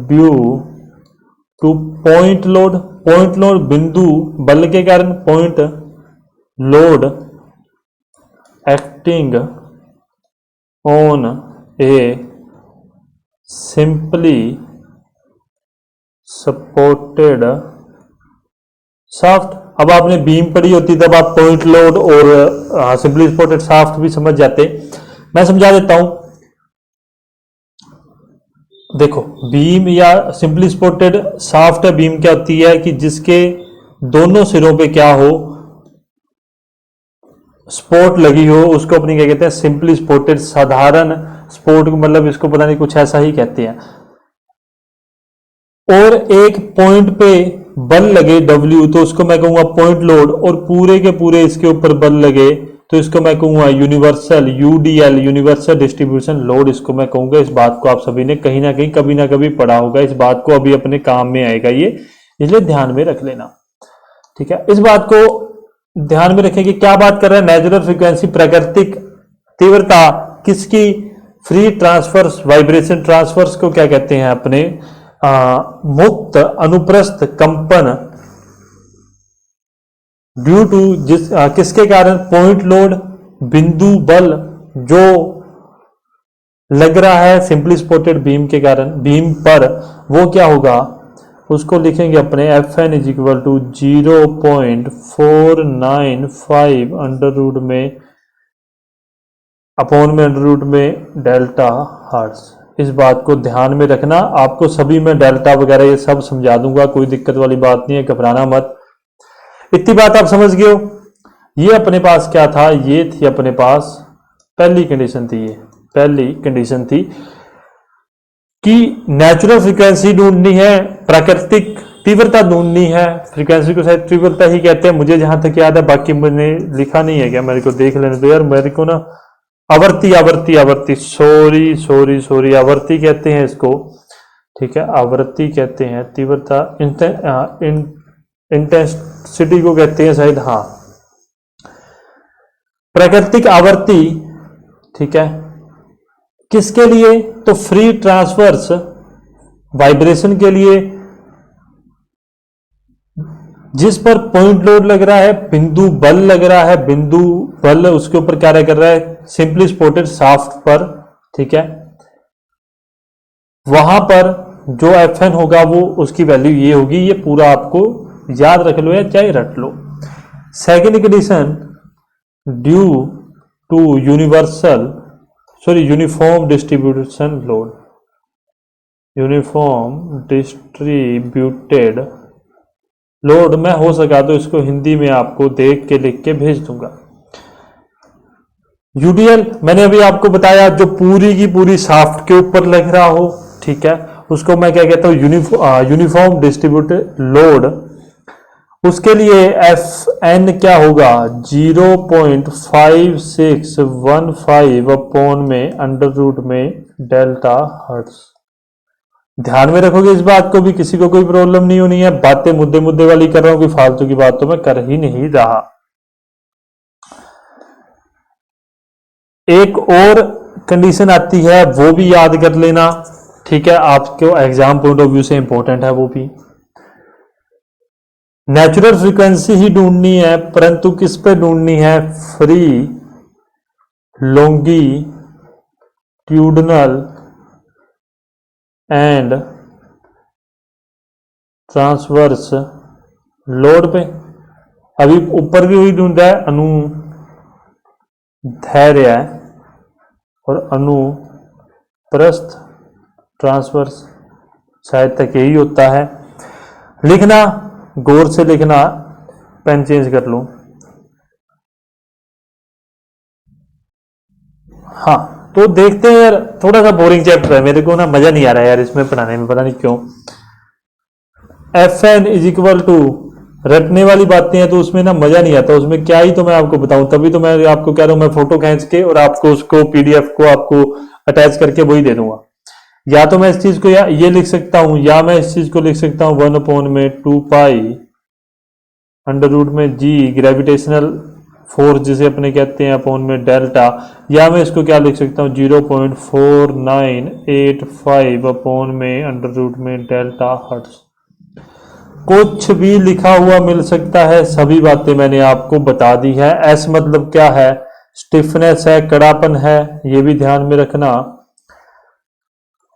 due two point load. Point load बिंदु बल के कारण, point load acting on A simply supported shaft. अब आपने बीम पढ़ी होती तब आप पॉइंट लोड और सिंपली सपोर्टेड शाफ्ट भी समझ जाते। मैं समझा देता हूं, देखो बीम या सिंपली सपोर्टेड शाफ्ट है, बीम क्या होती है कि जिसके दोनों सिरों पे क्या हो, स्पोर्ट लगी हो, उसको अपनी क्या कहते हैं, सिंपली सपोर्टेड। साधारण स्पोर्ट मतलब इसको पता नहीं कुछ ऐसा ही कहते हैं। और एक पॉइंट पे बल लगे W, तो उसको मैं कहूंगा पॉइंट लोड, और पूरे के पूरे इसके ऊपर बल लगे तो इसको मैं कहूंगा universal, UDL, universal distribution load, इसको मैं कहूंगा। इस बात को आप सभी ने कहीं ना कहीं कभी ना कभी पढ़ा होगा, इस बात को अभी अपने काम में आएगा ये, इसलिए ध्यान में रख लेना, ठीक है, इस बात को ध्यान में रखें कि क्या बात कर रहे हैं, नेचुरल फ्रीक्वेंसी प्राकृतिक तीव्रता किसकी, फ्री ट्रांसफर्स वाइब्रेशन ट्रांसफर्स को क्या कहते हैं अपने मुक्त अनुप्रस्थ कंपन ड्यू टू किसके कारण, पॉइंट लोड बिंदु बल जो लग रहा है सिंपली स्पॉटेड बीम के कारण, बीम पर, वो क्या होगा, उसको लिखेंगे अपने F N is equal to 0.495 under root में अपॉन में अंडर रूट में डेल्टा हर्ट्ज। इस बात को ध्यान में रखना, आपको सभी में डेल्टा वगैरह ये सब समझा दूंगा, कोई दिक्कत वाली बात नहीं है, घबराना मत। इतनी बात आप समझ गए हो। ये अपने पास क्या था, ये थी अपने पास पहली कंडीशन थी, ये पहली कंडीशन थी कि नेचुरल फ्रीक्वेंसी ढूंढनी है, प्राकृतिक तीव्रता ढूंढनी है, फ्रीक्वेंसी को शायद तीव्रता ही कहते हैं मुझे जहां तक याद है, बाकी मैंने लिखा नहीं है क्या, मेरे को देख लेने दो यार, मेरे को ना आवर्ती आवर्ती आवर्ती सॉरी सॉरी सॉरी आवर्ती कहते हैं इसको, ठीक है, आवृत्ति कहते हैं, तीव्रता इंटेंसिटी को कहते हैं शायद, हाँ प्राकृतिक आवर्ती, ठीक है, किसके लिए, तो फ्री ट्रांसवर्स वाइब्रेशन के लिए जिस पर पॉइंट लोड लग रहा है, बिंदु बल लग रहा है, बिंदु बल उसके ऊपर कार्य कर रहा है सिंपली स्पॉटेड शाफ्ट पर, ठीक है, वहां पर जो एफ एन होगा वो उसकी वैल्यू ये होगी, ये पूरा आपको याद रख लो या चाहे रट लो। Second condition, due to uniform distribution load, uniform distributed load, मैं हो सका तो इसको हिंदी में आपको देख के लिख के भेज दूंगा। यूडीएल मैंने अभी आपको बताया, जो पूरी की पूरी शाफ्ट के ऊपर लग रहा हो, ठीक है, उसको मैं क्या कहता हूं, यूनिफॉर्म डिस्ट्रीब्यूटेड लोड। उसके लिए एफ एन क्या होगा, 0.5615 अपॉन में अंडर रूट में डेल्टा हर्ट्ज। ध्यान में रखोगे इस बात को भी, किसी को कोई प्रॉब्लम नहीं होनी है, बातें मुद्दे मुद्दे वाली कर रहा हूं, कि फालतू की बात तो मैं कर ही नहीं रहा। एक और कंडीशन आती है, वो भी याद कर लेना, ठीक है, आपको एग्जाम पॉइंट ऑफ व्यू से इंपॉर्टेंट है वो भी। नेचुरल फ्रीक्वेंसी ही ढूंढनी है, परंतु किस पे ढूंढनी है, free longitudinal and transverse load पे। अभी ऊपर भी वही ढूंढ रहा है, अनुधैर्य और अनुप्रस्थ ट्रांसवर्स, शायद तक यही होता है। लिखना गौर से लिखना, पेन चेंज कर लूं, हाँ तो देखते हैं यार, थोड़ा सा बोरिंग चैप्टर है, मेरे को ना मजा नहीं आ रहा है यार इसमें पढ़ाने में, पता नहीं क्यों। F N is equal to, रटने वाली बातें हैं तो उसमें ना मजा नहीं आता, उसमें क्या ही तो मैं आपको बताऊं, तभी तो मैं आपको कह रहा हूं, मैं फोटो खींच के और आपको उसको पीडीएफ को आपको अटैच करके वही दे दूंगा। या तो मैं इस चीज को ये लिख सकता हूं, या मैं इस चीज को लिख सकता हूं 1 अपॉन में 2 पाई अंडर रूट में जी ग्रेविटेशनल फोर्स जिसे अपने कहते हैं अपॉन में डेल्टा, या मैं इसको क्या लिख सकता हूं 0.4985 अपॉन में अंडर रूट में डेल्टा हर्ट्ज। कुछ भी लिखा हुआ मिल सकता है, सभी बातें मैंने आपको बता दी है। एस मतलब क्या है, स्टिफनेस है, कड़ापन है, ये भी ध्यान में रखना।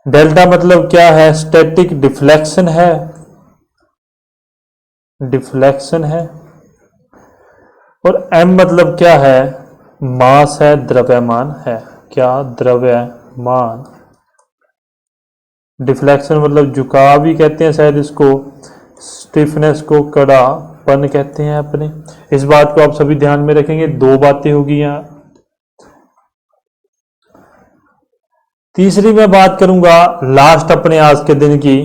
डेल्टा मतलब क्या है, स्टैटिक डिफ्लेक्शन है, डिफ्लेक्शन है। और एम मतलब क्या है, मास है, द्रव्यमान है, क्या द्रव्यमान। डिफ्लेक्शन मतलब झुकाव भी कहते हैं शायद इसको, स्टिफनेस को कड़ापन कहते हैं अपने। इस बात को आप सभी ध्यान में रखेंगे, दो बातें होगी यहां। तीसरी मैं बात करूंगा लास्ट अपने आज के दिन की,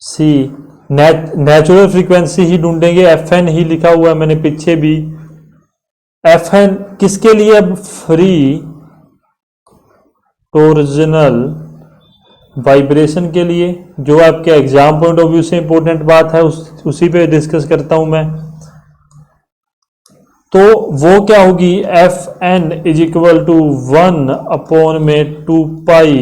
सी नेचुरल फ्रीक्वेंसी ही ढूंढेंगे, एफ एन ही लिखा हुआ है मैंने पीछे भी। एफ एन किसके लिए, अब फ्री टॉर्जनल वाइब्रेशन के लिए, जो आपके एग्जाम पॉइंट ऑफ व्यू से इंपॉर्टेंट बात है उसी पे डिस्कस करता हूं मैं। तो वो क्या होगी, F N is equal to 1 upon में 2 पाई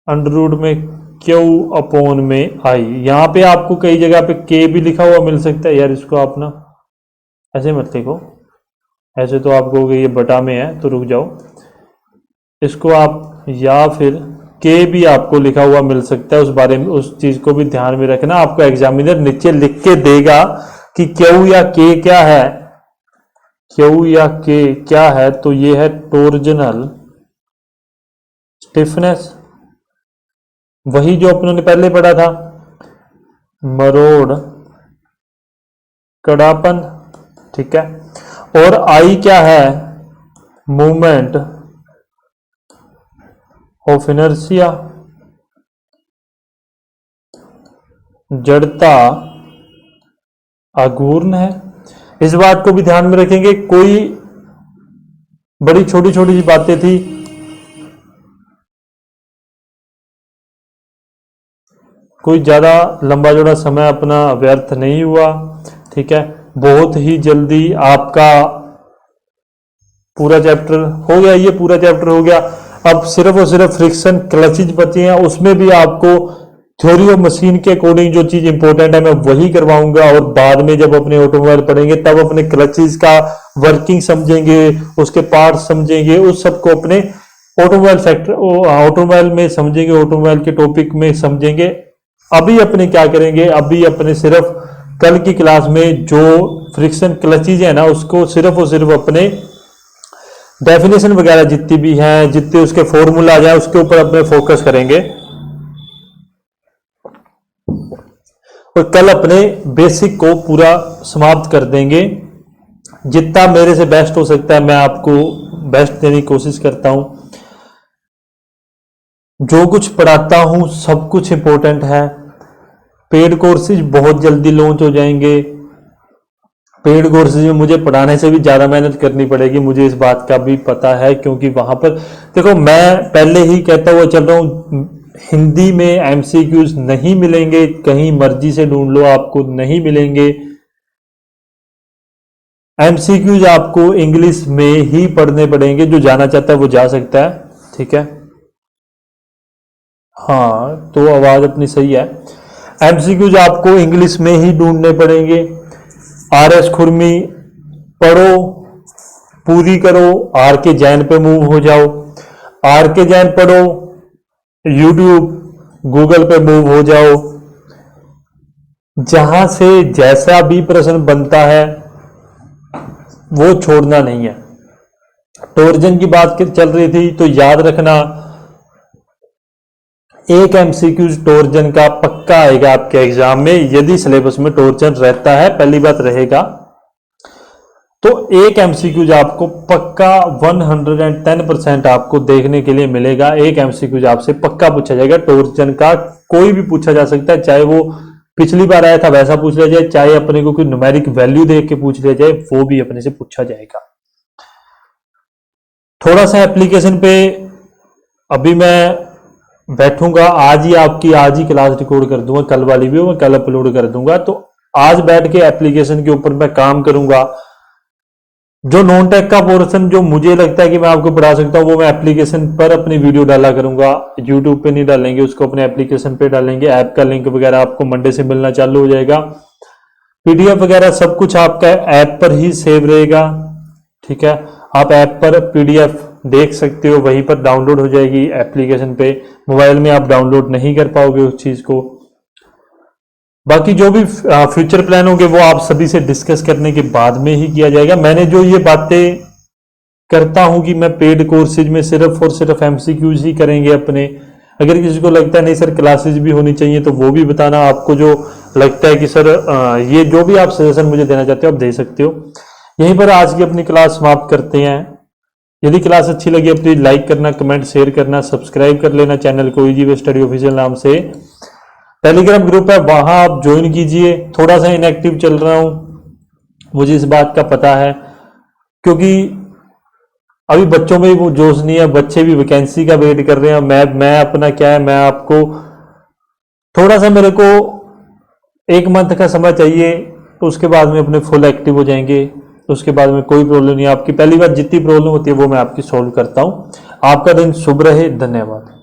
अंडर रूट में क्यू अपॉन में आई। यहां पे आपको कई जगह पे के भी लिखा हुआ मिल सकता है यार, इसको आप ना ऐसे मत लिखो, ऐसे तो आपको ये बटा में है तो रुक जाओ, इसको आप या फिर के भी आपको लिखा हुआ मिल सकता है, उस बारे में उस चीज को भी ध्यान में रखना। आपको एग्जामिनर नीचे लिख के देगा कि क्यू या के क्या है, क्यू या के क्या है, तो ये है टॉर्जनल स्टिफनेस, वही जो अपनों ने पहले पढ़ा था, मरोड़ कड़ापन, ठीक है। और आई क्या है, मूवमेंट ऑफ इनर्शिया, जड़ता आघूर्ण है। इस बात को भी ध्यान में रखेंगे, कोई बड़ी छोटी छोटी सी बातें थी, कोई ज्यादा लंबा चौड़ा समय अपना व्यर्थ नहीं हुआ, ठीक है। बहुत ही जल्दी आपका पूरा चैप्टर हो गया, ये पूरा चैप्टर हो गया। अब सिर्फ और सिर्फ फ्रिक्शन क्लचेज बचे हैं, उसमें भी आपको थ्योरी ऑफ मशीन के अकॉर्डिंग जो चीज इंपॉर्टेंट है मैं वही करवाऊंगा, और बाद में जब अपने ऑटोमोबाइल पढ़ेंगे तब अपने क्लचेज का वर्किंग समझेंगे, उसके पार्ट्स समझेंगे, उस सबको अपने ऑटोमोबाइल में समझेंगे, ऑटोमोबाइल के टॉपिक में समझेंगे। अभी अपने क्या करेंगे, अभी अपने सिर्फ कल की क्लास में जो फ्रिक्शन क्लचेज है ना, उसको सिर्फ और सिर्फ अपने डेफिनेशन वगैरह जितनी भी हैं, जितने उसके फॉर्मूला आ जाए उसके ऊपर अपने फोकस करेंगे, और कल अपने बेसिक को पूरा समाप्त कर देंगे। जितना मेरे से बेस्ट हो सकता है मैं आपको बेस्ट देने की कोशिश करता हूं। जो कुछ पढ़ाता हूं सब कुछ इंपॉर्टेंट है। पेड कोर्सेज बहुत जल्दी लॉन्च हो जाएंगे। पेड कोर्सेज में मुझे पढ़ाने से भी ज्यादा मेहनत करनी पड़ेगी, मुझे इस बात का भी पता है, क्योंकि वहां पर देखो मैं पहले ही कहता हुआ चल रहा हूं, हिंदी में एमसीक्यूज नहीं मिलेंगे, कहीं मर्जी से ढूंढ लो आपको नहीं मिलेंगे। एमसीक्यूज आपको इंग्लिश में ही पढ़ने पड़ेंगे, जो जाना चाहता है वो जा सकता है, ठीक है। हाँ तो आवाज अपनी सही है। एमसीक्यूज आपको इंग्लिश में ही ढूंढने पड़ेंगे। आरएस खुरमी पढ़ो, पूरी करो, आर के जैन पे मूव हो जाओ, आर के जैन पढ़ो, यूट्यूब गूगल पे मूव हो जाओ, जहां से जैसा भी प्रश्न बनता है वो छोड़ना नहीं है। टॉर्जन की बात चल रही थी तो याद रखना, एक एमसीक्यूज टॉर्जन का पक्का आएगा आपके एग्जाम में, यदि सिलेबस में टॉर्जन रहता है, पहली बात रहेगा तो एक एमसीक्यूज आपको पक्का 110% आपको देखने के लिए मिलेगा। एक एमसीक्यूज आपसे पक्का पूछा जाएगा टॉर्जन का, कोई भी पूछा जा सकता है, चाहे वो पिछली बार आया था वैसा पूछ लिया जाए, चाहे अपने को कोई न्यूमेरिक वैल्यू देख के पूछ लिया जाए, वो भी अपने से पूछा जाएगा। थोड़ा सा एप्लीकेशन पे अभी मैं बैठूंगा, आज ही क्लास रिकॉर्ड कर दूंगा, कल वाली भी मैं कल अपलोड कर दूंगा। तो आज बैठ के एप्लीकेशन के ऊपर मैं काम करूंगा। जो नॉन टेक का पोर्शन जो मुझे लगता है कि मैं आपको पढ़ा सकता हूं, वो मैं एप्लीकेशन पर अपनी वीडियो डाला करूंगा, यूट्यूब पे नहीं डालेंगे, उसको अपने एप्लीकेशन पे डालेंगे। ऐप का लिंक वगैरह आपको मंडे से मिलना चालू हो जाएगा। पीडीएफ वगैरह सब कुछ आपका ऐप पर ही सेव रहेगा, ठीक है। आप ऐप पर पीडीएफ देख सकते हो, वहीं पर डाउनलोड हो जाएगी एप्लीकेशन पे। मोबाइल में आप डाउनलोड नहीं कर पाओगे उस चीज को। बाकी जो भी फ्यूचर प्लान होंगे वो आप सभी से डिस्कस करने के बाद में ही किया जाएगा। मैंने जो ये बातें करता हूं कि मैं पेड कोर्सेज में सिर्फ और सिर्फ एमसीक्यूज ही करेंगे अपने, अगर किसी को लगता है नहीं सर क्लासेज भी होनी चाहिए तो वो भी बताना। आपको जो लगता है कि सर ये जो भी आप सजेशन मुझे देना चाहते हो आप दे सकते हो। यहीं पर आज की अपनी क्लास समाप्त करते हैं। यदि क्लास अच्छी लगी प्लीज लाइक करना, कमेंट शेयर करना, सब्सक्राइब कर लेना चैनल को ईजी वे स्टडी ऑफिशियल नाम से। टेलीग्राम ग्रुप है, वहां आप ज्वाइन कीजिए। थोड़ा सा इनएक्टिव चल रहा हूं, मुझे इस बात का पता है, क्योंकि अभी बच्चों में भी वो जोश नहीं है, बच्चे भी वैकेंसी का वेट कर रहे हैं। मैं अपना क्या है, मैं आपको थोड़ा सा, मेरे को 1 मंथ का समय चाहिए, तो उसके बाद में अपने फुल एक्टिव हो जाएंगे। तो उसके बाद में कोई प्रॉब्लम नहीं। आपकी पहली बार जितनी प्रॉब्लम होती है वो मैं आपकी सॉल्व करता हूँ। आपका दिन शुभ रहे। धन्यवाद।